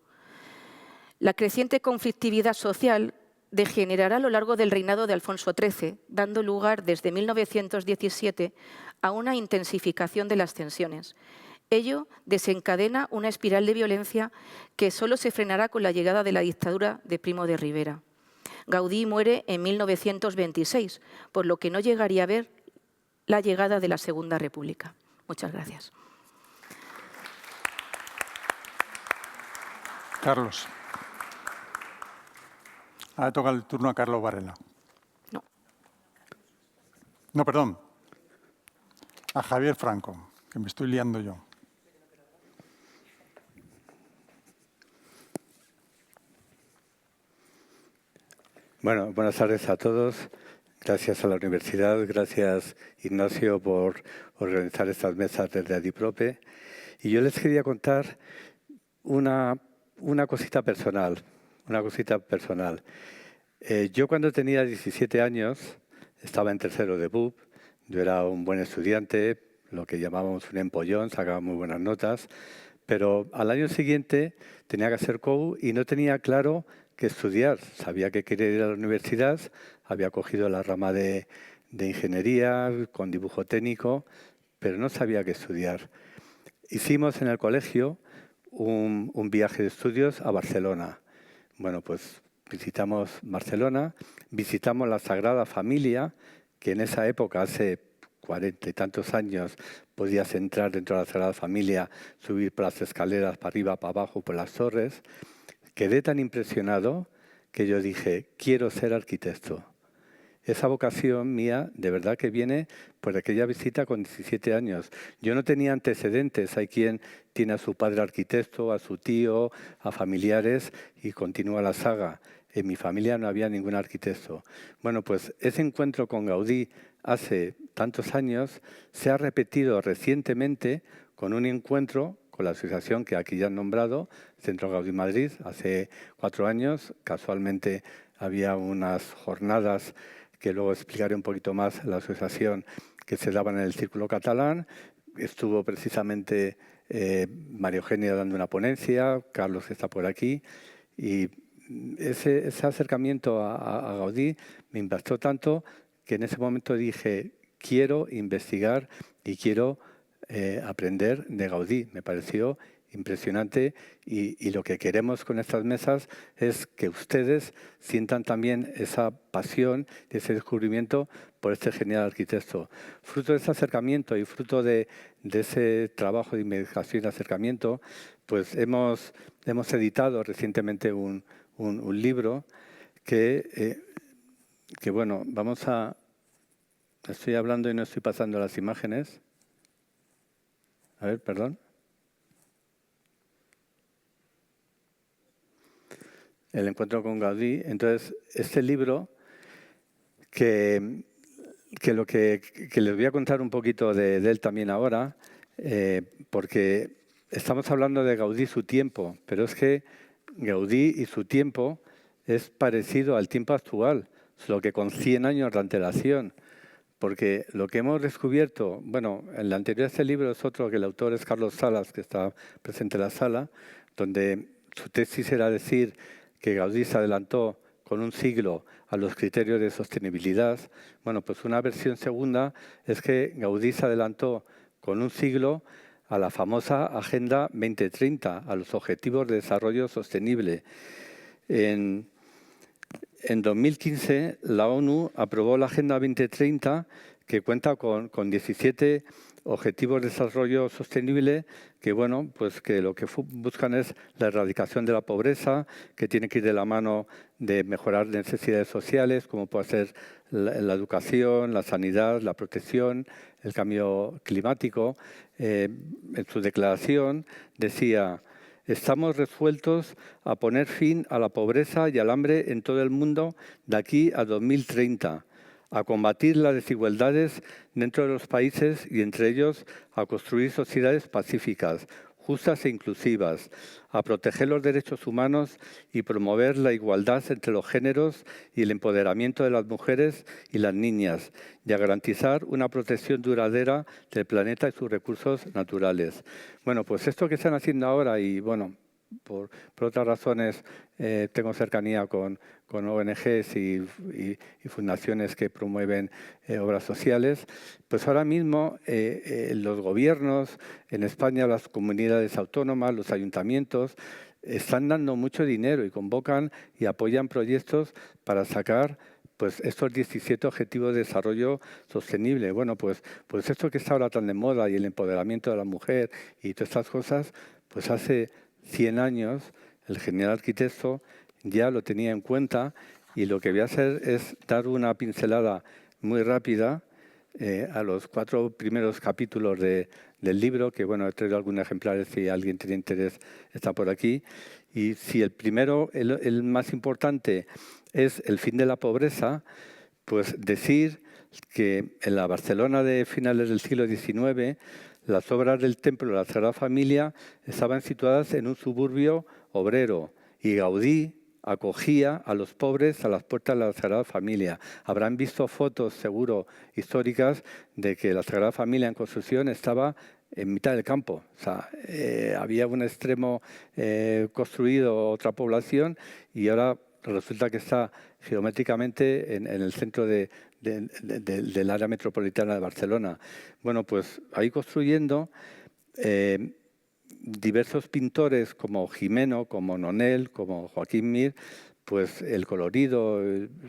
La creciente conflictividad social degenerará a lo largo del reinado de Alfonso XIII, dando lugar desde 1917 a una intensificación de las tensiones. Ello desencadena una espiral de violencia que solo se frenará con la llegada de la dictadura de Primo de Rivera. Gaudí muere en 1926, por lo que no llegaría a ver la llegada de la Segunda República. Muchas gracias. Carlos. Ahora toca el turno a Carlos Varela. No. No, perdón. A Javier Franco, que me estoy liando yo. Bueno, buenas tardes a todos. Gracias a la universidad, gracias Ignacio por organizar estas mesas desde Adiprope. Y yo les quería contar una cosita personal. Yo cuando tenía 17 años, estaba en tercero de BUP, yo era un buen estudiante, lo que llamábamos un empollón, sacaba muy buenas notas, pero al año siguiente tenía que hacer COU y no tenía claro qué estudiar. Sabía que quería ir a la universidad, había cogido la rama de ingeniería con dibujo técnico, pero no sabía qué estudiar. Hicimos en el colegio un viaje de estudios a Barcelona. Bueno, pues visitamos Barcelona, visitamos la Sagrada Familia, que en esa época, hace 40 y tantos años, podías entrar dentro de la Sagrada Familia, subir por las escaleras, para arriba, para abajo, por las torres. Quedé tan impresionado que yo dije, quiero ser arquitecto. Esa vocación mía, de verdad que viene por aquella visita con 17 años. Yo no tenía antecedentes. Hay quien tiene a su padre arquitecto, a su tío, a familiares y continúa la saga. En mi familia no había ningún arquitecto. Bueno, pues ese encuentro con Gaudí hace tantos años se ha repetido recientemente con un encuentro con la asociación que aquí ya han nombrado, Centro Gaudí Madrid, hace 4 años. Casualmente había unas jornadas que luego explicaré un poquito más, la asociación que se daba en el Círculo Catalán. Estuvo precisamente María Eugenia dando una ponencia, Carlos está por aquí, y ese acercamiento a Gaudí me impactó tanto que en ese momento dije, quiero investigar y quiero aprender de Gaudí. Me pareció impresionante y lo que queremos con estas mesas es que ustedes sientan también esa pasión y ese descubrimiento por este genial arquitecto. Fruto de ese acercamiento y fruto de ese trabajo de investigación y acercamiento, pues hemos editado recientemente un libro que bueno, vamos a... Estoy hablando y no estoy pasando las imágenes. A ver, perdón. El encuentro con Gaudí. Entonces, este libro que les voy a contar un poquito de él también ahora, porque estamos hablando de Gaudí y su tiempo, pero es que Gaudí y su tiempo es parecido al tiempo actual, solo que con 100 años de antelación. Porque lo que hemos descubierto, bueno, en la anterior a este libro es otro, que el autor es Carlos Salas, que está presente en la sala, donde su tesis era decir que Gaudí se adelantó con un siglo a los criterios de sostenibilidad. Bueno, pues una versión segunda es que Gaudí se adelantó con un siglo a la famosa Agenda 2030, a los Objetivos de Desarrollo Sostenible. En 2015, la ONU aprobó la Agenda 2030, que cuenta con 17 Objetivos de Desarrollo Sostenible, que, bueno, pues que lo que buscan es la erradicación de la pobreza, que tiene que ir de la mano de mejorar necesidades sociales, como puede ser la educación, la sanidad, la protección, el cambio climático. En su declaración decía: estamos resueltos a poner fin a la pobreza y al hambre en todo el mundo de aquí a 2030, a combatir las desigualdades dentro de los países y entre ellos a construir sociedades pacíficas, justas e inclusivas, a proteger los derechos humanos y promover la igualdad entre los géneros y el empoderamiento de las mujeres y las niñas, y a garantizar una protección duradera del planeta y sus recursos naturales. Bueno, pues esto que están haciendo ahora, y bueno, por otras razones tengo cercanía con ONGs y fundaciones que promueven obras sociales, pues ahora mismo los gobiernos, en España las comunidades autónomas, los ayuntamientos, están dando mucho dinero y convocan y apoyan proyectos para sacar pues estos 17 Objetivos de Desarrollo Sostenible. Bueno, pues esto que está ahora tan de moda y el empoderamiento de la mujer y todas estas cosas, pues hace 100 años el genial arquitecto ya lo tenía en cuenta, y lo que voy a hacer es dar una pincelada muy rápida a los 4 primeros capítulos del libro, que bueno, he traído algunos ejemplares, si alguien tiene interés está por aquí. Y si el primero, el más importante, es el fin de la pobreza, pues decir que en la Barcelona de finales del siglo XIX, las obras del Templo de la Sagrada Familia estaban situadas en un suburbio obrero, y Gaudí acogía a los pobres a las puertas de la Sagrada Familia. Habrán visto fotos, seguro, históricas, de que la Sagrada Familia en construcción estaba en mitad del campo. O sea, había un extremo construido, otra población, y ahora resulta que está geométricamente en el centro del área metropolitana de Barcelona. Bueno, pues ahí construyendo, diversos pintores como Gimeno, como Nonel, como Joaquín Mir, pues el colorido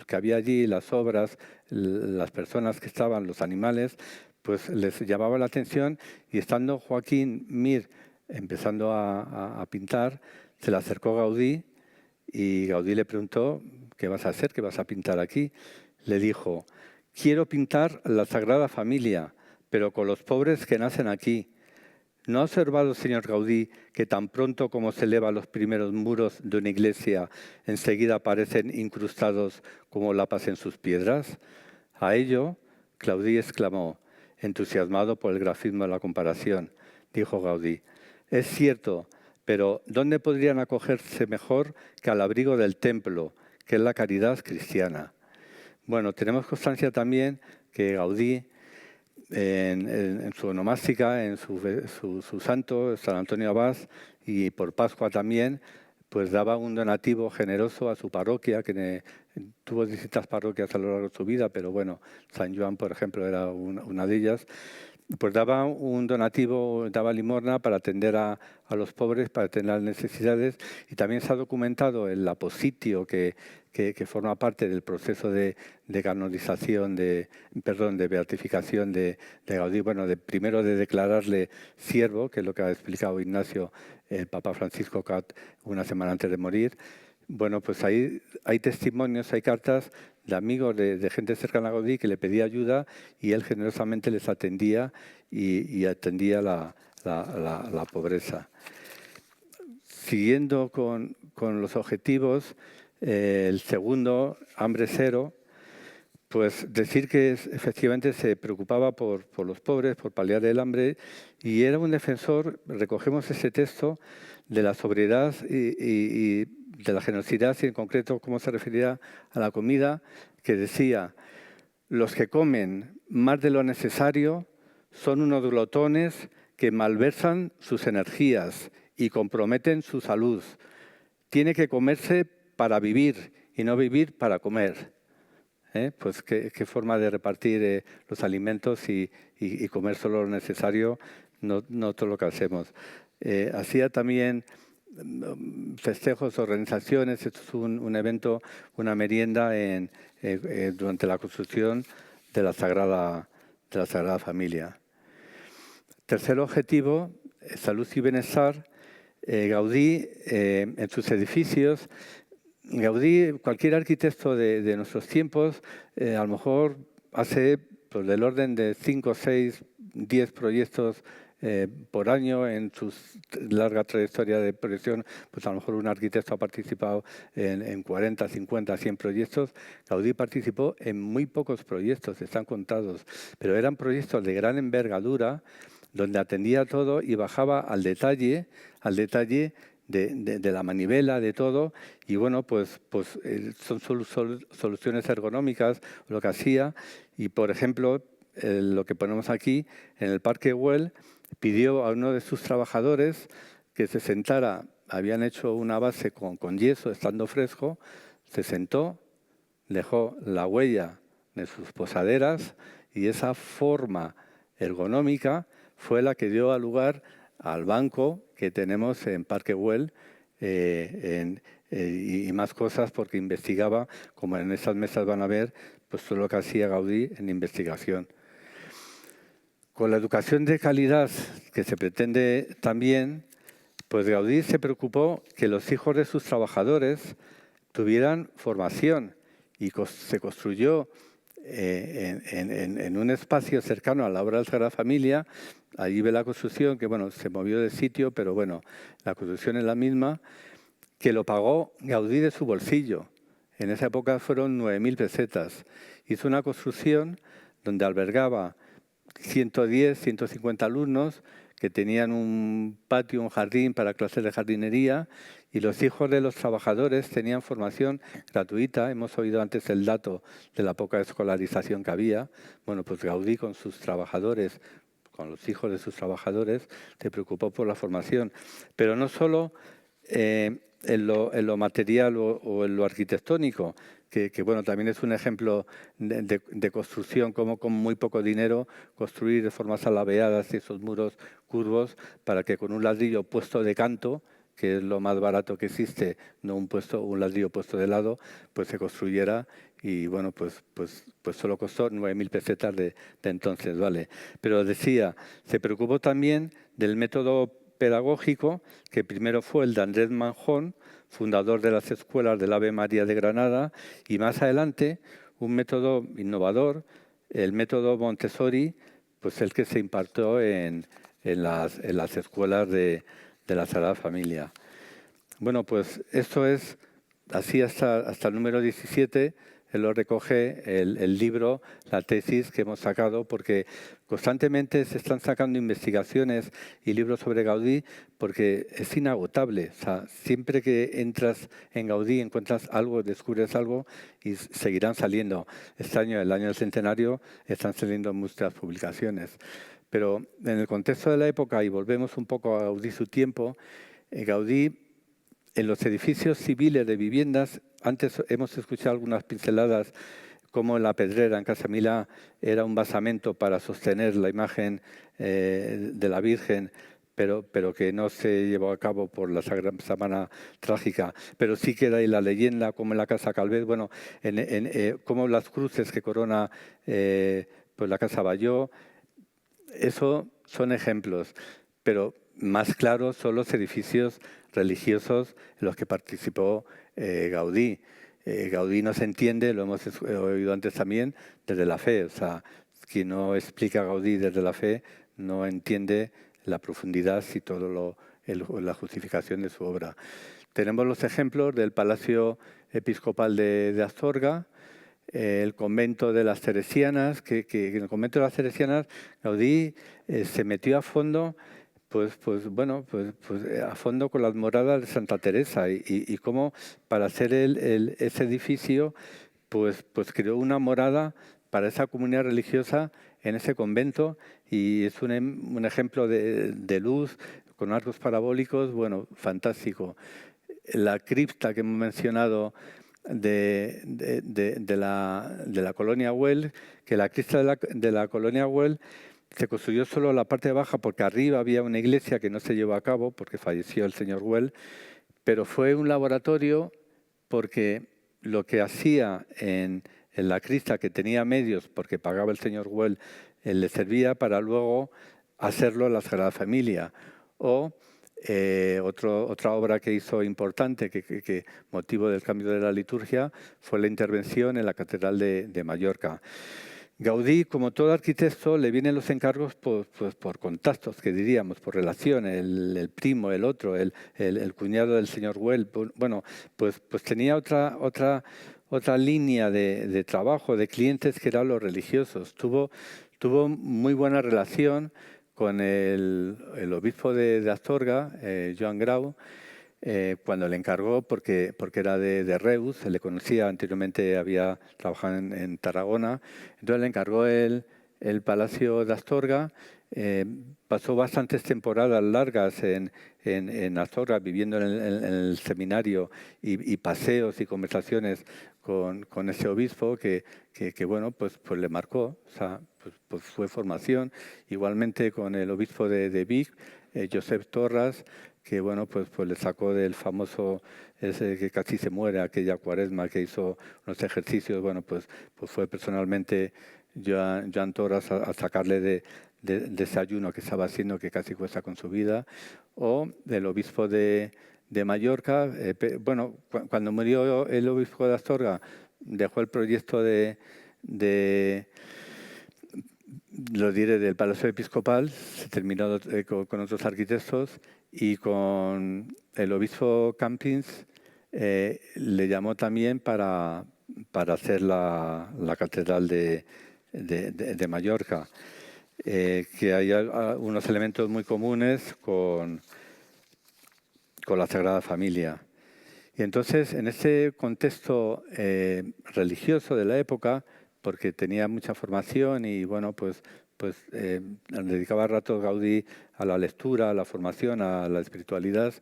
que había allí, las obras, las personas que estaban, los animales, pues les llamaba la atención, y estando Joaquín Mir empezando a pintar, se le acercó Gaudí y Gaudí le preguntó: ¿qué vas a hacer? ¿Qué vas a pintar aquí? Le dijo: quiero pintar la Sagrada Familia, pero con los pobres que nacen aquí. ¿No ha observado, señor Gaudí, que tan pronto como se elevan los primeros muros de una iglesia, enseguida aparecen incrustados como lapas en sus piedras? A ello, Gaudí exclamó, entusiasmado por el grafismo de la comparación. Dijo Gaudí: es cierto, pero ¿dónde podrían acogerse mejor que al abrigo del templo, que es la caridad cristiana? Bueno, tenemos constancia también que Gaudí, en su onomástica, en su santo, San Antonio Abad, y por Pascua también, pues daba un donativo generoso a su parroquia, que tuvo distintas parroquias a lo largo de su vida, pero bueno, San Joan, por ejemplo, era una de ellas. Pues daba un donativo, daba limosna para atender a los pobres, para atender las necesidades, y también se ha documentado el apositio que forma parte del proceso de canonización, de beatificación de Gaudí, bueno, primero de declararle siervo, que es lo que ha explicado Ignacio, el Papa Francisco una semana antes de morir. Bueno, pues ahí hay testimonios, hay cartas de amigos, de gente cercana a Gaudí que le pedía ayuda y él generosamente les atendía y atendía la pobreza. Siguiendo con los objetivos, el segundo, hambre cero, pues decir que efectivamente se preocupaba por los pobres, por paliar el hambre, y era un defensor, recogemos ese texto, de la sobriedad y de la generosidad, y en concreto cómo se refería a la comida, que decía: los que comen más de lo necesario son unos glotones que malversan sus energías y comprometen su salud. Tiene que comerse para vivir y no vivir para comer. Pues qué forma de repartir los alimentos y comer solo lo necesario, no todo lo que hacemos. Hacía también festejos, organizaciones. Esto es un evento, una merienda durante la construcción de la Sagrada Familia. Tercer objetivo, salud y bienestar. Gaudí, en sus edificios, Gaudí, cualquier arquitecto de nuestros tiempos, a lo mejor hace pues, del orden de 5, 6, 10 proyectos por año. En su larga trayectoria de proyección, pues a lo mejor un arquitecto ha participado en 40, 50, 100 proyectos. Gaudí participó en muy pocos proyectos, están contados, pero eran proyectos de gran envergadura, donde atendía todo y bajaba al detalle de la manivela, de todo. Y bueno, pues son soluciones ergonómicas lo que hacía. Y por ejemplo, lo que ponemos aquí, en el Parque Güell, pidió a uno de sus trabajadores que se sentara. Habían hecho una base con yeso, estando fresco, se sentó, dejó la huella de sus posaderas, y esa forma ergonómica fue la que dio lugar al banco que tenemos en Parque Güell, y más cosas, porque investigaba, como en esas mesas van a ver, pues todo lo que hacía Gaudí en investigación. Con la educación de calidad que se pretende también, pues Gaudí se preocupó que los hijos de sus trabajadores tuvieran formación, y se construyó en un espacio cercano a la obra de la Sagrada Familia. Allí ve la construcción, que bueno, se movió de sitio, pero bueno, la construcción es la misma, que lo pagó Gaudí de su bolsillo. En esa época fueron 9.000 pesetas. Hizo una construcción donde albergaba 110, 150 alumnos que tenían un patio, un jardín para clases de jardinería, y los hijos de los trabajadores tenían formación gratuita. Hemos oído antes el dato de la poca escolarización que había. Bueno, pues Gaudí con sus trabajadores, con los hijos de sus trabajadores, se preocupó por la formación. Pero no solo en lo material o en lo arquitectónico, bueno, también es un ejemplo de construcción, como con muy poco dinero construir de formas alabeadas esos muros curvos para que con un ladrillo puesto de canto, que es lo más barato que existe, no un ladrillo puesto de lado, pues se construyera y bueno, pues solo costó 9.000 pesetas de entonces, ¿vale? Pero decía, se preocupó también del método pedagógico, que primero fue el de Andrés Manjón, fundador de las escuelas del Ave María de Granada, y más adelante un método innovador, el método Montessori, pues el que se impartió en las escuelas de la Sagrada Familia. Bueno, pues esto es así hasta el número 17, él lo recoge el libro, la tesis que hemos sacado, porque constantemente se están sacando investigaciones y libros sobre Gaudí, porque es inagotable. O sea, siempre que entras en Gaudí encuentras algo, descubres algo y seguirán saliendo. Este año, el año del centenario, están saliendo muchas publicaciones. Pero en el contexto de la época, y volvemos un poco a Gaudí su tiempo, Gaudí, en los edificios civiles de viviendas, antes hemos escuchado algunas pinceladas, como en la Pedrera, en Casa Milá, era un basamento para sostener la imagen de la Virgen, pero que no se llevó a cabo por la Semana Trágica. Pero sí queda ahí la leyenda, como en la Casa Calvet, bueno, como las cruces que corona pues la Casa Bayó. Eso son ejemplos, pero más claros son los edificios religiosos en los que participó Gaudí. Gaudí no se entiende, lo hemos oído antes también, desde la fe. O sea, quien no explica a Gaudí desde la fe no entiende la profundidad y todo la justificación de su obra. Tenemos los ejemplos del Palacio Episcopal de Astorga, el convento de las Teresianas, que en el convento de las Teresianas Gaudí se metió a fondo, a fondo con las moradas de Santa Teresa y cómo para hacer ese edificio pues creó una morada para esa comunidad religiosa en ese convento y es un ejemplo de luz con arcos parabólicos, bueno, fantástico. La cripta que hemos mencionado de la colonia Güell, que la cripta de la colonia Güell se construyó solo la parte baja porque arriba había una iglesia que no se llevó a cabo porque falleció el señor Güell, pero fue un laboratorio porque lo que hacía en la cripta, que tenía medios porque pagaba el señor Güell, le servía para luego hacerlo en la Sagrada Familia. O otra obra que hizo importante, que motivo del cambio de la liturgia, fue la intervención en la Catedral de Mallorca. Gaudí, como todo arquitecto, le vienen los encargos por contactos, que diríamos, por relación, el primo, el otro, el cuñado del señor Güell. Bueno, pues tenía otra línea de trabajo, de clientes, que eran los religiosos. Tuvo muy buena relación con el obispo de Astorga, Joan Grau, cuando le encargó, porque era de Reus, se le conocía, anteriormente había trabajado en Tarragona, entonces le encargó el Palacio de Astorga, pasó bastantes temporadas largas en Astorga, viviendo en el seminario y paseos y conversaciones con ese obispo que bueno, pues le marcó, o sea, pues fue formación, igualmente con el obispo de Vic, Josep Torras, que bueno, pues le sacó del famoso, ese que casi se muere, aquella Cuaresma que hizo unos ejercicios, bueno, pues fue personalmente Joan Torras a sacarle de ese ayuno que estaba haciendo, que casi cuesta con su vida, o del obispo de Mallorca. Bueno, cuando murió el obispo de Astorga, dejó el proyecto lo diré, del Palacio Episcopal, se terminó con otros arquitectos, y con el obispo Campins le llamó también para hacer la Catedral de Mallorca, que hay unos elementos muy comunes con la Sagrada Familia. Y entonces, en este contexto religioso de la época, porque tenía mucha formación y bueno, pues dedicaba rato Gaudí a la lectura, a la formación, a la espiritualidad,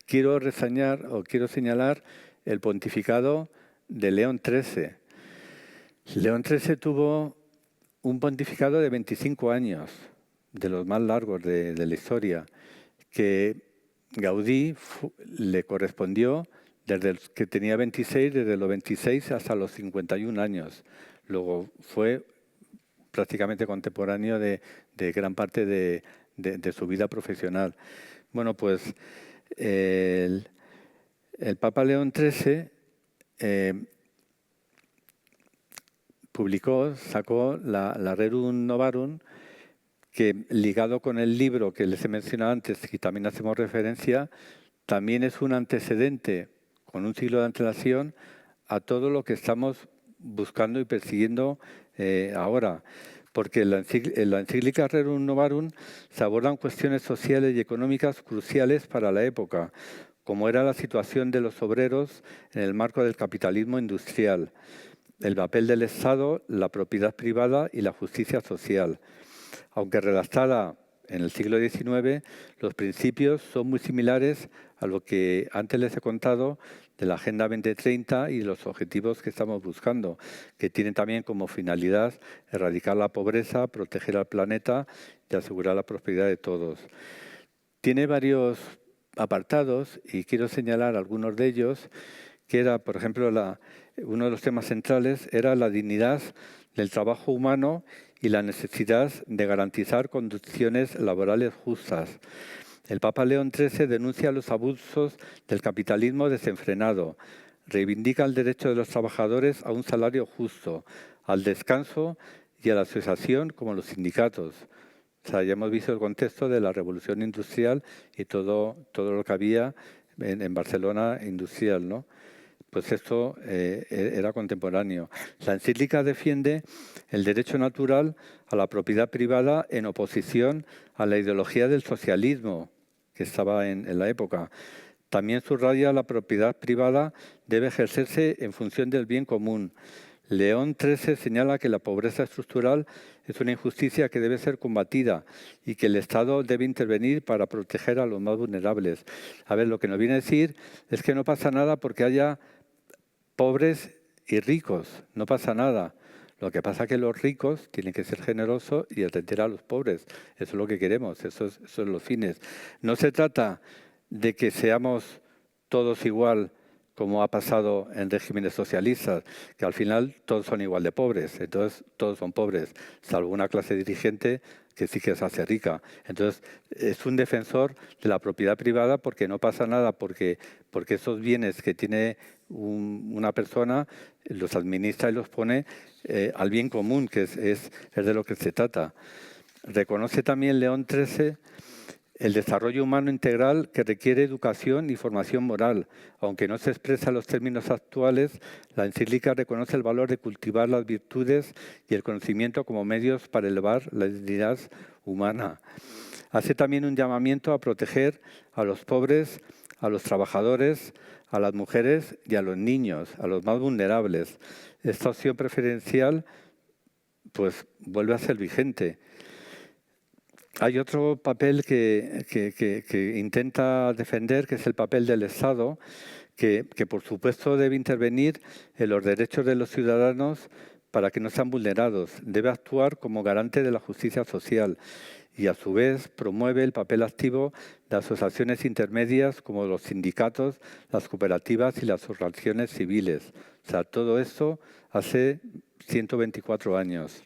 quiero señalar el pontificado de León XIII. León XIII tuvo un pontificado de 25 años, de los más largos de la historia, que Gaudí le correspondió desde que tenía 26, desde los 26 hasta los 51 años. Luego fue prácticamente contemporáneo de gran parte de su vida profesional. Bueno, pues el Papa León XIII sacó la Rerum Novarum, que ligado con el libro que les he mencionado antes y también hacemos referencia, también es un antecedente con un siglo de antelación a todo lo que estamos buscando y persiguiendo ahora. Porque en la encíclica Rerum Novarum se abordan cuestiones sociales y económicas cruciales para la época, como era la situación de los obreros en el marco del capitalismo industrial, el papel del Estado, la propiedad privada y la justicia social. Aunque redactada en el siglo XIX, los principios son muy similares a lo que antes les he contado de la Agenda 2030 y los objetivos que estamos buscando, que tienen también como finalidad erradicar la pobreza, proteger al planeta y asegurar la prosperidad de todos. Tiene varios apartados y quiero señalar algunos de ellos, que era, por ejemplo, uno de los temas centrales era la dignidad del trabajo humano y la necesidad de garantizar condiciones laborales justas. El Papa León XIII denuncia los abusos del capitalismo desenfrenado, reivindica el derecho de los trabajadores a un salario justo, al descanso y a la asociación como los sindicatos. O sea, ya hemos visto el contexto de la revolución industrial y todo lo que había en Barcelona industrial, ¿no? Pues esto era contemporáneo. La encíclica defiende el derecho natural a la propiedad privada en oposición a la ideología del socialismo que estaba en la época. También subraya la propiedad privada debe ejercerse en función del bien común. León XIII señala que la pobreza estructural es una injusticia que debe ser combatida y que el Estado debe intervenir para proteger a los más vulnerables. A ver, lo que nos viene a decir es que no pasa nada porque haya pobres y ricos, no pasa nada. Lo que pasa es que los ricos tienen que ser generosos y atender a los pobres. Eso es lo que queremos, eso son los fines. No se trata de que seamos todos igual como ha pasado en regímenes socialistas, que al final todos son igual de pobres, entonces todos son pobres, salvo una clase dirigente que sí que se hace rica. Entonces es un defensor de la propiedad privada porque no pasa nada, porque esos bienes que tiene una persona los administra y los pone al bien común, que es de lo que se trata. Reconoce también León XIII el desarrollo humano integral que requiere educación y formación moral. Aunque no se expresa en los términos actuales, la encíclica reconoce el valor de cultivar las virtudes y el conocimiento como medios para elevar la dignidad humana. Hace también un llamamiento a proteger a los pobres, a los trabajadores, a las mujeres y a los niños, a los más vulnerables. Esta opción preferencial pues vuelve a ser vigente. Hay otro papel que intenta defender, que es el papel del Estado, que por supuesto debe intervenir en los derechos de los ciudadanos para que no sean vulnerados. Debe actuar como garante de la justicia social y a su vez promueve el papel activo de asociaciones intermedias como los sindicatos, las cooperativas y las organizaciones civiles. O sea, todo esto hace 124 años.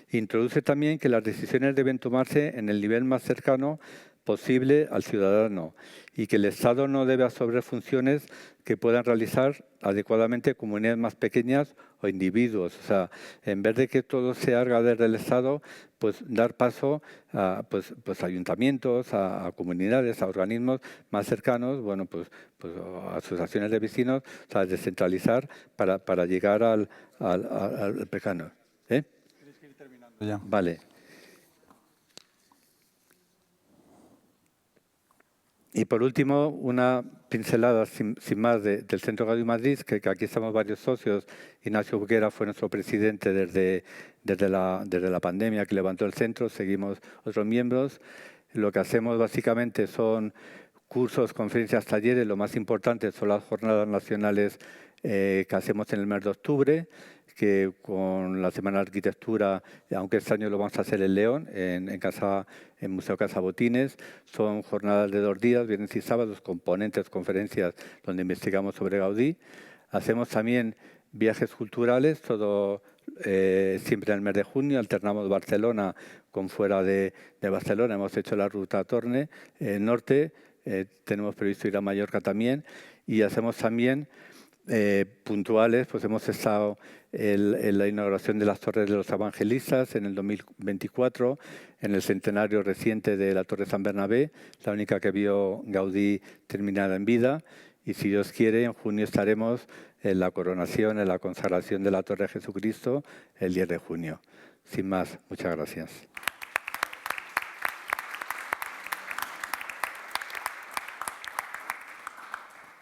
Introduce también que las decisiones deben tomarse en el nivel más cercano posible al ciudadano y que el Estado no debe absorber funciones que puedan realizar adecuadamente comunidades más pequeñas o individuos. O sea, en vez de que todo se haga desde el Estado, pues dar paso a ayuntamientos, a comunidades, a organismos más cercanos, bueno, pues a asociaciones de vecinos, o sea, descentralizar para llegar al pecano. Ya. Vale. Y por último, una pincelada sin más del Centro Gaudí Madrid, que aquí estamos varios socios. Ignacio Buquera fue nuestro presidente desde la pandemia que levantó el centro, seguimos otros miembros. Lo que hacemos básicamente son cursos, conferencias, talleres. Lo más importante son las jornadas nacionales que hacemos en el mes de octubre, que con la Semana de Arquitectura, aunque este año lo vamos a hacer en León, en Museo Casa Botines. Son jornadas de 2 días, viernes y sábados, con ponentes, conferencias, donde investigamos sobre Gaudí. Hacemos también viajes culturales, todo siempre en el mes de junio. Alternamos Barcelona con fuera de Barcelona. Hemos hecho la ruta Torne norte, tenemos previsto ir a Mallorca también, y hacemos también puntuales. Pues hemos estado en la inauguración de las Torres de los Evangelistas en el 2024, en el centenario reciente de la Torre San Bernabé, la única que vio Gaudí terminada en vida. Y si Dios quiere, en junio estaremos en la coronación, en la consagración de la Torre de Jesucristo, el 10 de junio. Sin más, muchas gracias.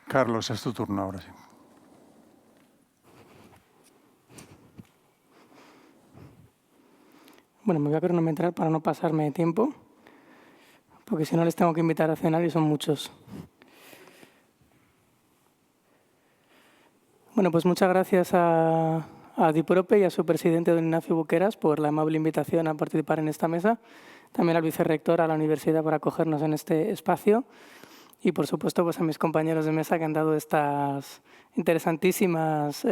Carlos, es tu turno ahora sí. Bueno, me voy a cronometrar para no pasarme de tiempo, porque si no les tengo que invitar a cenar y son muchos. Bueno, pues muchas gracias a Diprope y a su presidente, don Ignacio Buqueras, por la amable invitación a participar en esta mesa. También al vicerrector, a la universidad, por acogernos en este espacio. Y, por supuesto, pues a mis compañeros de mesa que han dado estas interesantísimas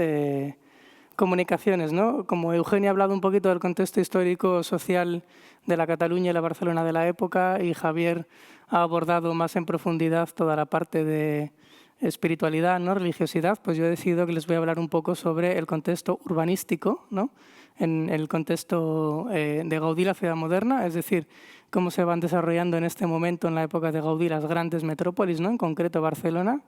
comunicaciones, ¿no? Como Eugenia ha hablado un poquito del contexto histórico-social de la Cataluña y la Barcelona de la época, y Javier ha abordado más en profundidad toda la parte de espiritualidad, ¿no? Religiosidad, pues yo he decidido que les voy a hablar un poco sobre el contexto urbanístico, ¿no? En el contexto de Gaudí, la ciudad moderna, es decir, cómo se van desarrollando en este momento, en la época de Gaudí, las grandes metrópolis, ¿no? En concreto Barcelona,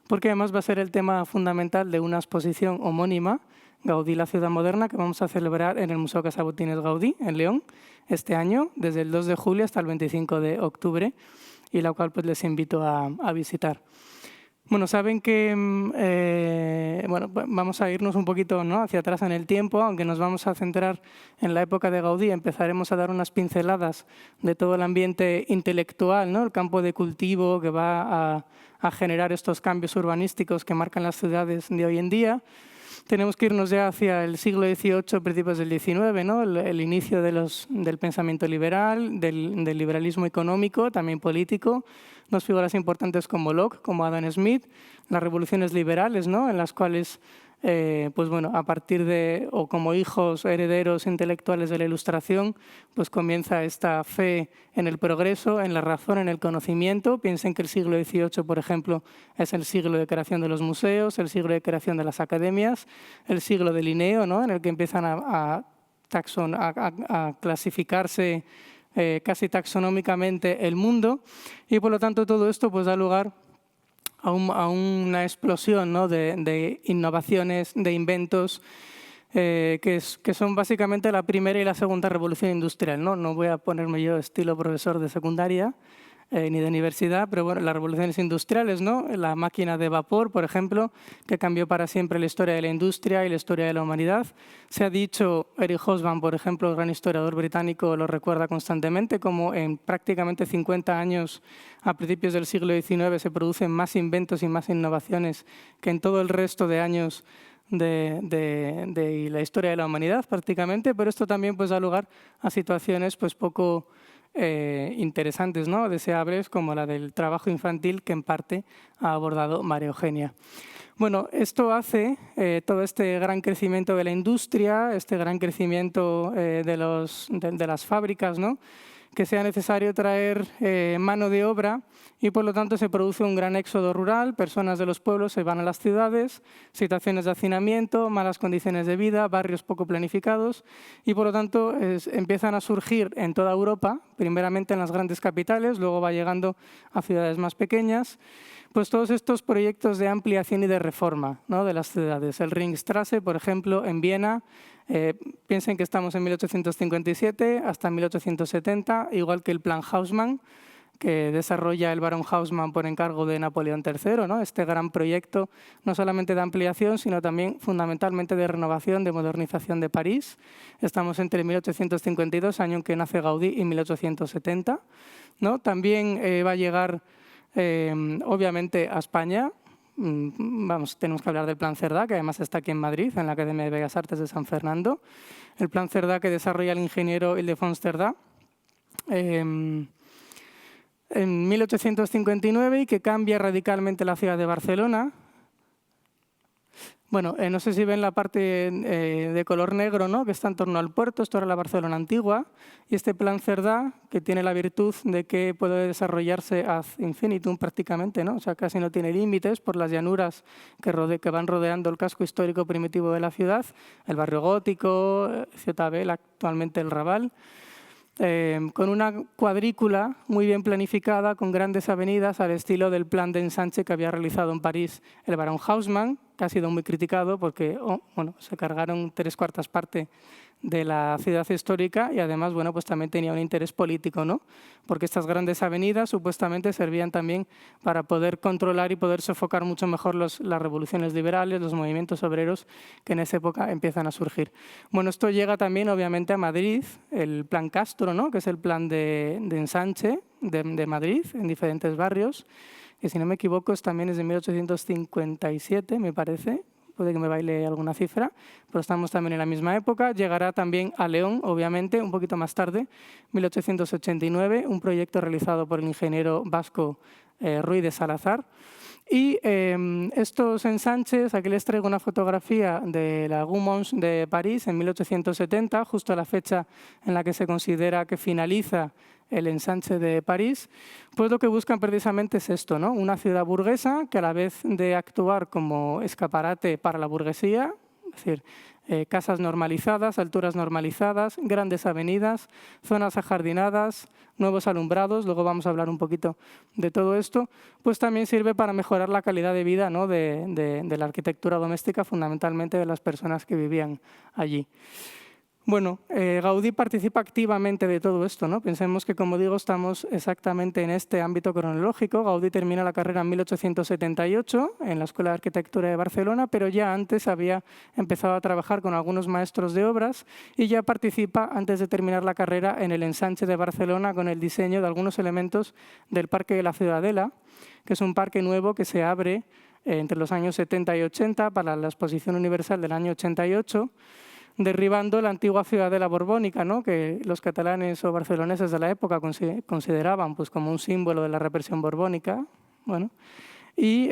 porque además va a ser el tema fundamental de una exposición homónima, Gaudí, la ciudad moderna, que vamos a celebrar en el Museo Casa Botines Gaudí, en León, este año, desde el 2 de julio hasta el 25 de octubre, y la cual pues les invito a visitar. Bueno, saben que bueno, vamos a irnos un poquito, ¿no?, hacia atrás en el tiempo, aunque nos vamos a centrar en la época de Gaudí. Empezaremos a dar unas pinceladas de todo el ambiente intelectual, ¿no?, el campo de cultivo que va a generar estos cambios urbanísticos que marcan las ciudades de hoy en día. Tenemos que irnos ya hacia el siglo XVIII, principios del XIX, ¿no?, el inicio del pensamiento liberal, del liberalismo económico, también político. Dos figuras importantes como Locke, como Adam Smith, las revoluciones liberales, ¿no?, en las cuales, pues bueno, a partir de, o como hijos herederos intelectuales de la Ilustración, pues comienza esta fe en el progreso, en la razón, en el conocimiento. Piensen que el siglo XVIII, por ejemplo, es el siglo de creación de los museos, el siglo de creación de las academias, el siglo de Linneo, ¿no?, en el que empiezan a clasificarse casi taxonómicamente el mundo, y por lo tanto todo esto pues da lugar a una explosión, ¿no?, de innovaciones, de inventos, que son básicamente la primera y la segunda revolución industrial, ¿no? No voy a ponerme yo estilo profesor de secundaria ni de universidad, pero bueno, las revoluciones industriales, ¿no?, la máquina de vapor, por ejemplo, que cambió para siempre la historia de la industria y la historia de la humanidad. Se ha dicho, Eric Hobsbawm, por ejemplo, el gran historiador británico, lo recuerda constantemente, como en prácticamente 50 años, a principios del siglo XIX, se producen más inventos y más innovaciones que en todo el resto de años de la historia de la humanidad, prácticamente, pero esto también pues da lugar a situaciones pues poco interesantes, ¿no?, deseables, como la del trabajo infantil, que en parte ha abordado María Eugenia. Bueno, esto hace todo este gran crecimiento de la industria, este gran crecimiento de las fábricas, ¿no?, que sea necesario traer mano de obra, y por lo tanto se produce un gran éxodo rural. Personas de los pueblos se van a las ciudades, situaciones de hacinamiento, malas condiciones de vida, barrios poco planificados, y por lo tanto empiezan a surgir en toda Europa, primeramente en las grandes capitales, luego va llegando a ciudades más pequeñas, pues todos estos proyectos de ampliación y de reforma, ¿no?, de las ciudades. El Ringstrasse, por ejemplo, en Viena, piensen que estamos en 1857 hasta 1870, igual que el Plan Haussmann, que desarrolla el barón Haussmann por encargo de Napoleón III, ¿no?, este gran proyecto no solamente de ampliación, sino también fundamentalmente de renovación, de modernización de París. Estamos entre 1852, año en que nace Gaudí, y 1870, ¿no? También va a llegar, obviamente, a España. tenemos que hablar del Plan Cerdá, que además está aquí en Madrid, en la Academia de Bellas Artes de San Fernando. El Plan Cerdá que desarrolla el ingeniero Ildefons Cerdá en 1859 y que cambia radicalmente la ciudad de Barcelona. Bueno, no sé si ven la parte de color negro, ¿no?, que está en torno al puerto. Esto era la Barcelona antigua. Y este Plan Cerdá, que tiene la virtud de que puede desarrollarse ad infinitum prácticamente, ¿no? O sea, casi no tiene límites por las llanuras que van rodeando el casco histórico primitivo de la ciudad, el barrio gótico, Ciutat Vella, actualmente el Raval. Con una cuadrícula muy bien planificada, con grandes avenidas al estilo del plan de ensanche que había realizado en París el barón Haussmann, que ha sido muy criticado porque se cargaron 3/4 partes de la ciudad histórica y además pues también tenía un interés político, ¿no? Porque estas grandes avenidas supuestamente servían también para poder controlar y poder sofocar mucho mejor las revoluciones liberales, los movimientos obreros que en esa época empiezan a surgir. Bueno, esto llega también obviamente a Madrid, el Plan Castro, ¿no?, que es el plan de ensanche de Madrid en diferentes barrios, que si no me equivoco también es de 1857, me parece. Puede que me baile alguna cifra, pero estamos también en la misma época. Llegará también a León, obviamente, un poquito más tarde, 1889, un proyecto realizado por el ingeniero vasco Ruy de Salazar. Y estos ensanches, aquí les traigo una fotografía de la Gaumont de París en 1870, justo a la fecha en la que se considera que finaliza el ensanche de París, pues lo que buscan precisamente es esto, ¿no? Una ciudad burguesa que a la vez de actuar como escaparate para la burguesía, es decir, casas normalizadas, alturas normalizadas, grandes avenidas, zonas ajardinadas, nuevos alumbrados, luego vamos a hablar un poquito de todo esto, pues también sirve para mejorar la calidad de vida, ¿no?, de la arquitectura doméstica, fundamentalmente de las personas que vivían allí. Bueno, Gaudí participa activamente de todo esto, ¿no? Pensemos que, como digo, estamos exactamente en este ámbito cronológico. Gaudí termina la carrera en 1878 en la Escuela de Arquitectura de Barcelona, pero ya antes había empezado a trabajar con algunos maestros de obras y ya participa, antes de terminar la carrera, en el ensanche de Barcelona con el diseño de algunos elementos del Parque de la Ciudadela, que es un parque nuevo que se abre entre los años 70 y 80 para la Exposición Universal del año 88, derribando la antigua ciudadela borbónica, ¿no?, que los catalanes o barceloneses de la época consideraban pues, como un símbolo de la represión borbónica. Bueno, y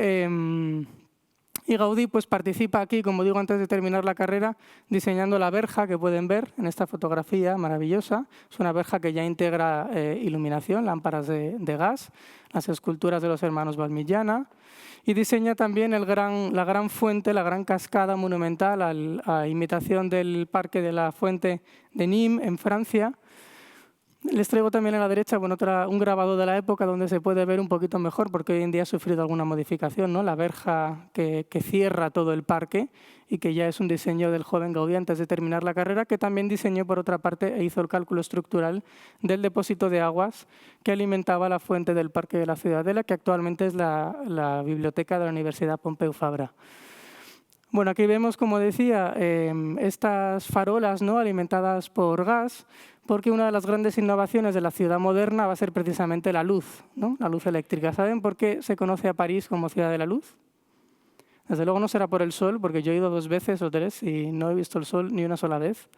Gaudí pues, participa aquí, como digo, antes de terminar la carrera, diseñando la verja que pueden ver en esta fotografía maravillosa. Es una verja que ya integra iluminación, lámparas de gas, las esculturas de los hermanos Valmillana, y diseña también la gran fuente, la gran cascada monumental a imitación del parque de la fuente de Nîmes, en Francia. Les traigo también a la derecha un grabado de la época donde se puede ver un poquito mejor, porque hoy en día ha sufrido alguna modificación, ¿no? La verja que cierra todo el parque y que ya es un diseño del joven Gaudí antes de terminar la carrera, que también diseñó, por otra parte, e hizo el cálculo estructural del depósito de aguas que alimentaba la fuente del Parque de la Ciudadela, que actualmente es la biblioteca de la Universidad Pompeu Fabra. Bueno, aquí vemos, como decía, estas farolas, ¿no?, alimentadas por gas, porque una de las grandes innovaciones de la ciudad moderna va a ser precisamente la luz, ¿no?, la luz eléctrica. ¿Saben por qué se conoce a París como ciudad de la luz? Desde luego no será por el sol, porque yo he ido 2 veces o 3 y no he visto el sol ni una sola vez.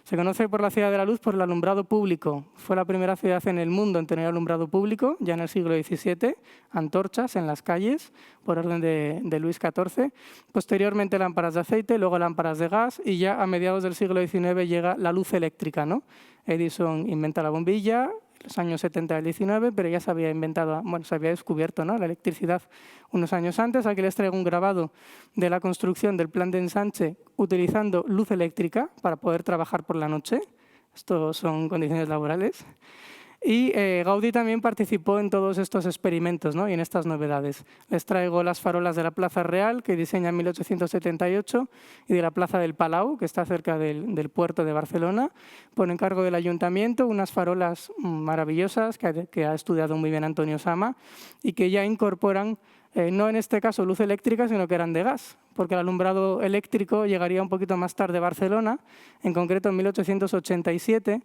Se conoce por la ciudad de la luz por el alumbrado público. Fue la primera ciudad en el mundo en tener alumbrado público, ya en el siglo XVII, antorchas en las calles, por orden de Luis XIV. Posteriormente lámparas de aceite, luego lámparas de gas y ya a mediados del siglo XIX llega la luz eléctrica, ¿no? Edison inventa la bombilla en los años 70 del 19, pero ya se había descubierto, ¿no?, la electricidad unos años antes. Aquí les traigo un grabado de la construcción del plan de ensanche utilizando luz eléctrica para poder trabajar por la noche. Estos son condiciones laborales. Y Gaudí también participó en todos estos experimentos, ¿no?, y en estas novedades. Les traigo las farolas de la Plaza Real, que diseña en 1878, y de la Plaza del Palau, que está cerca del puerto de Barcelona, por encargo del ayuntamiento, unas farolas maravillosas que ha estudiado muy bien Antonio Sama y que ya incorporan, no en este caso luz eléctrica, sino que eran de gas, porque el alumbrado eléctrico llegaría un poquito más tarde a Barcelona, en concreto en 1887,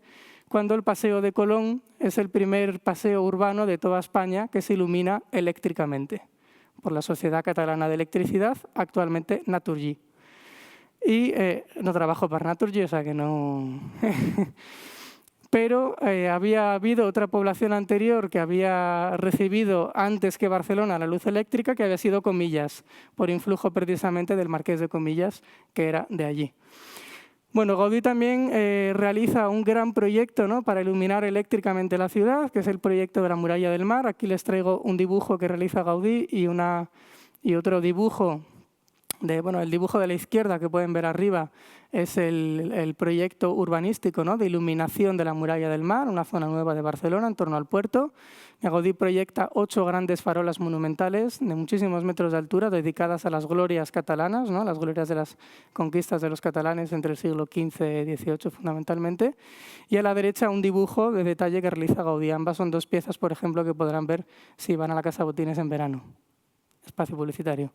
cuando el Paseo de Colón es el primer paseo urbano de toda España que se ilumina eléctricamente. por la Sociedad Catalana de Electricidad, actualmente Naturgy. Y no trabajo para Naturgy, o sea que no... Pero había habido otra población anterior que había recibido antes que Barcelona la luz eléctrica, que había sido Comillas, por influjo precisamente del marqués de Comillas, que era de allí. Bueno, Gaudí también realiza un gran proyecto, ¿no?, para iluminar eléctricamente la ciudad, que es el proyecto de la Muralla del Mar. Aquí les traigo un dibujo que realiza Gaudí y otro dibujo. El dibujo de la izquierda que pueden ver arriba es el proyecto urbanístico, ¿no?, de iluminación de la Muralla del Mar, una zona nueva de Barcelona en torno al puerto. Gaudí proyecta 8 grandes farolas monumentales de muchísimos metros de altura dedicadas a las glorias catalanas, ¿no?, las glorias de las conquistas de los catalanes entre el siglo XV y XVIII fundamentalmente. Y a la derecha un dibujo de detalle que realiza Gaudí. Ambas son 2 piezas, por ejemplo, que podrán ver si van a la Casa Botines en verano. Espacio publicitario.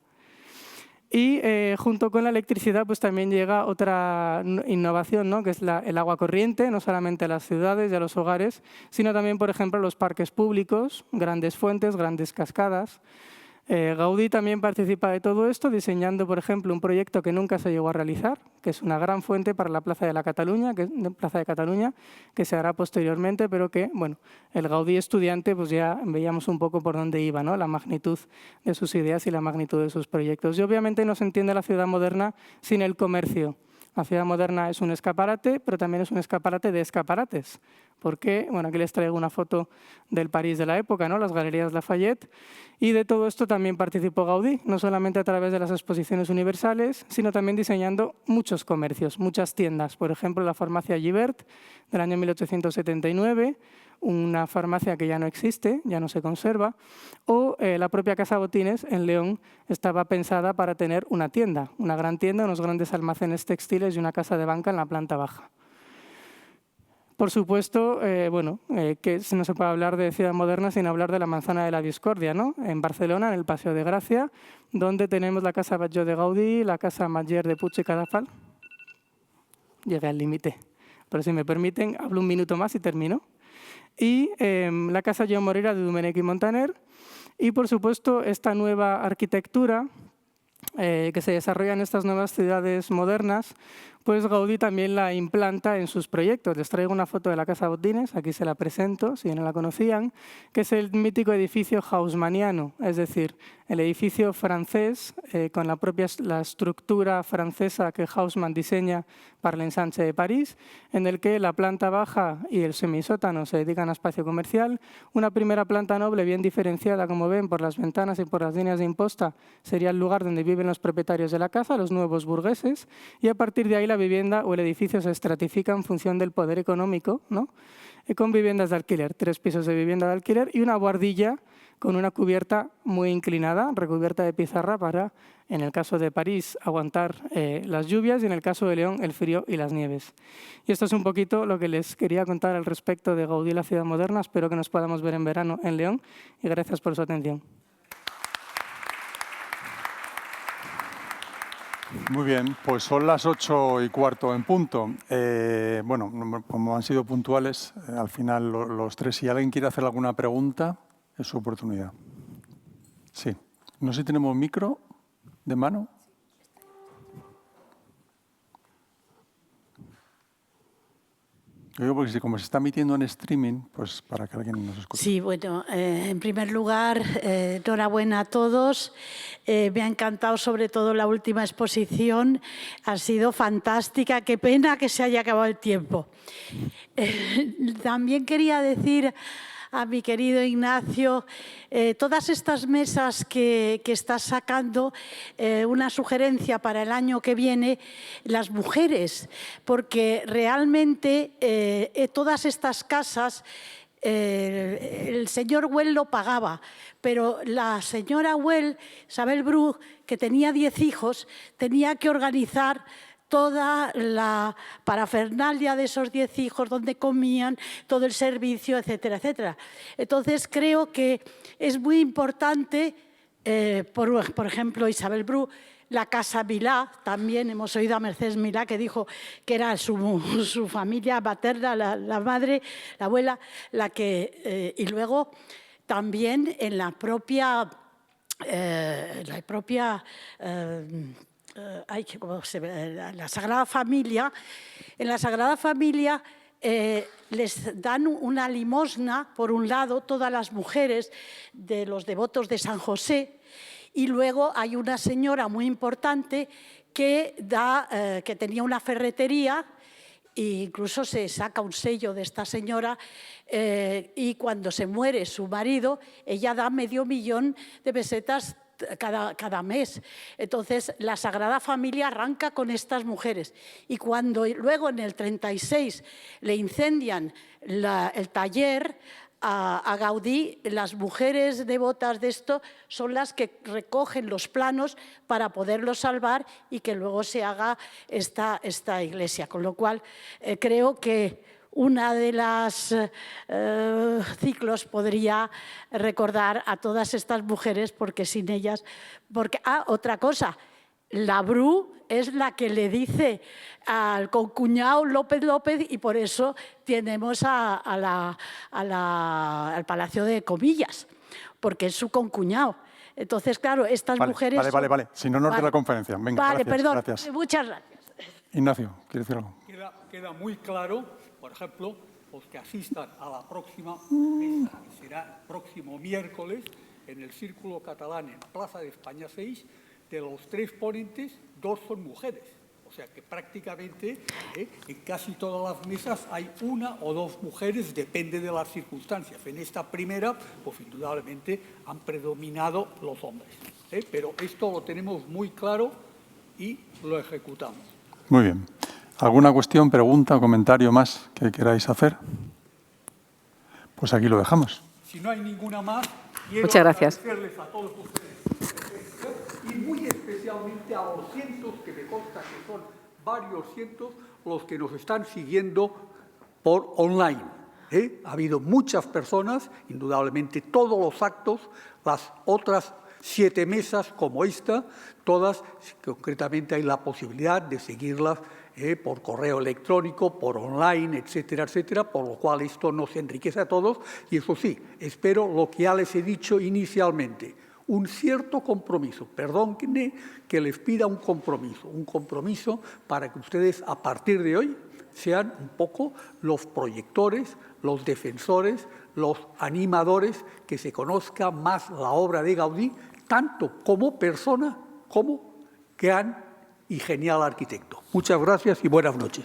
Y junto con la electricidad pues también llega otra innovación, ¿no?, que es el agua corriente, no solamente a las ciudades y a los hogares, sino también, por ejemplo, a los parques públicos, grandes fuentes, grandes cascadas. Gaudí también participa de todo esto, diseñando, por ejemplo, un proyecto que nunca se llegó a realizar, que es una gran fuente para la Plaza de Cataluña, que se hará posteriormente, pero que, bueno, el Gaudí estudiante, pues ya veíamos un poco por dónde iba, ¿no?, la magnitud de sus ideas y la magnitud de sus proyectos. Y obviamente no se entiende la ciudad moderna sin el comercio. La ciudad moderna es un escaparate, pero también es un escaparate de escaparates. Porque, bueno, aquí les traigo una foto del París de la época, ¿no?, las Galerías Lafayette. Y de todo esto también participó Gaudí, no solamente a través de las exposiciones universales, sino también diseñando muchos comercios, muchas tiendas. Por ejemplo, la farmacia Givert del año 1879, una farmacia que ya no existe, ya no se conserva, o la propia Casa Botines en León estaba pensada para tener una tienda, una gran tienda, unos grandes almacenes textiles y una casa de banca en la planta baja. Por supuesto, que no se puede hablar de ciudad moderna sin hablar de la Manzana de la Discordia, ¿no?, en Barcelona, en el Paseo de Gracia, donde tenemos la Casa Batlló de Gaudí, la Casa Matller de Puig i Cadafal. Llegué al límite, pero si me permiten, hablo un minuto más y termino. Y la Casa Joan Morera de Domènech i Montaner. Y, por supuesto, esta nueva arquitectura que se desarrolla en estas nuevas ciudades modernas, pues Gaudí también la implanta en sus proyectos. Les traigo una foto de la Casa Botines, aquí se la presento, si no la conocían, que es el mítico edificio haussmanniano, es decir, el edificio francés con la estructura francesa que Haussmann diseña para el ensanche de París, en el que la planta baja y el semisótano se dedican a espacio comercial. Una primera planta noble bien diferenciada, como ven, por las ventanas y por las líneas de imposta, sería el lugar donde viven los propietarios de la casa, los nuevos burgueses, y a partir de ahí la vivienda o el edificio se estratifica en función del poder económico, ¿no?, con viviendas de alquiler, 3 pisos de vivienda de alquiler y una buhardilla con una cubierta muy inclinada, recubierta de pizarra para, en el caso de París, aguantar las lluvias y en el caso de León, el frío y las nieves. Y esto es un poquito lo que les quería contar al respecto de Gaudí y la ciudad moderna. Espero que nos podamos ver en verano en León y gracias por su atención. Muy bien, pues son las 8:15 en punto. Bueno, como han sido puntuales, al final los 3, si alguien quiere hacer alguna pregunta, es su oportunidad. Sí. No sé si tenemos micro de mano. Yo digo porque como se está emitiendo en streaming, pues para que alguien nos escuche. Sí, bueno, en primer lugar, enhorabuena a todos. Me ha encantado sobre todo la última exposición, ha sido fantástica. Qué pena que se haya acabado el tiempo. También quería decir a mi querido Ignacio, todas estas mesas que estás sacando, una sugerencia para el año que viene, las mujeres, porque realmente todas estas casas, el señor Güell lo pagaba, pero la señora Güell, Isabel Bru, que tenía 10 hijos, tenía que organizar toda la parafernalia de esos 10 hijos, donde comían, todo el servicio, etcétera, etcétera. Entonces, creo que es muy importante, por ejemplo, Isabel Bru, la Casa Milá, también hemos oído a Mercedes Milá, que dijo que era su familia materna, la madre, la abuela, la que... y luego, también en la propia la propia la Sagrada Familia, en la Sagrada Familia les dan una limosna, por un lado, todas las mujeres de los devotos de San José, y luego hay una señora muy importante que tenía una ferretería, e incluso se saca un sello de esta señora, y cuando se muere su marido, ella da $500,000 de pesetas cada mes. Entonces, la Sagrada Familia arranca con estas mujeres. Y cuando luego, en el 36, le incendian el taller a Gaudí, las mujeres devotas de esto son las que recogen los planos para poderlo salvar y que luego se haga esta iglesia. Con lo cual, creo que una de las ciclos podría recordar a todas estas mujeres, porque sin ellas... otra cosa, la Bru es la que le dice al concuñado López López, y por eso tenemos al Palacio de Comillas, porque es su concuñado. Entonces, claro, estas mujeres... Vale. Si no, nos de la conferencia. Venga, vale, gracias, perdón. gracias. Muchas gracias. Ignacio, ¿quieres decir algo? Queda muy claro, por ejemplo, los que asistan a la próxima mesa, que será el próximo miércoles, en el Círculo Catalán en Plaza de España 6, de los 3 ponentes, 2 son mujeres. O sea que prácticamente en casi todas las mesas hay 1 o 2 mujeres, depende de las circunstancias. En esta primera, pues indudablemente han predominado los hombres. Pero esto lo tenemos muy claro y lo ejecutamos. Muy bien. ¿Alguna cuestión, pregunta o comentario más que queráis hacer? Pues aquí lo dejamos. Si no hay ninguna más, quiero Muchas gracias. agradecerles a todos ustedes y muy especialmente a los cientos, que me consta que son varios cientos, los que nos están siguiendo por online. Ha habido muchas personas, indudablemente todos los actos, las otras 7 mesas como esta, todas, concretamente hay la posibilidad de seguirlas por correo electrónico, por online, etcétera, etcétera, por lo cual esto nos enriquece a todos. Y eso sí, espero lo que ya les he dicho inicialmente, un cierto compromiso. Perdónenme que les pida un compromiso para que ustedes a partir de hoy sean un poco los proyectores, los defensores, los animadores, que se conozca más la obra de Gaudí, tanto como persona como gran y genial arquitecto. Muchas gracias y buenas noches.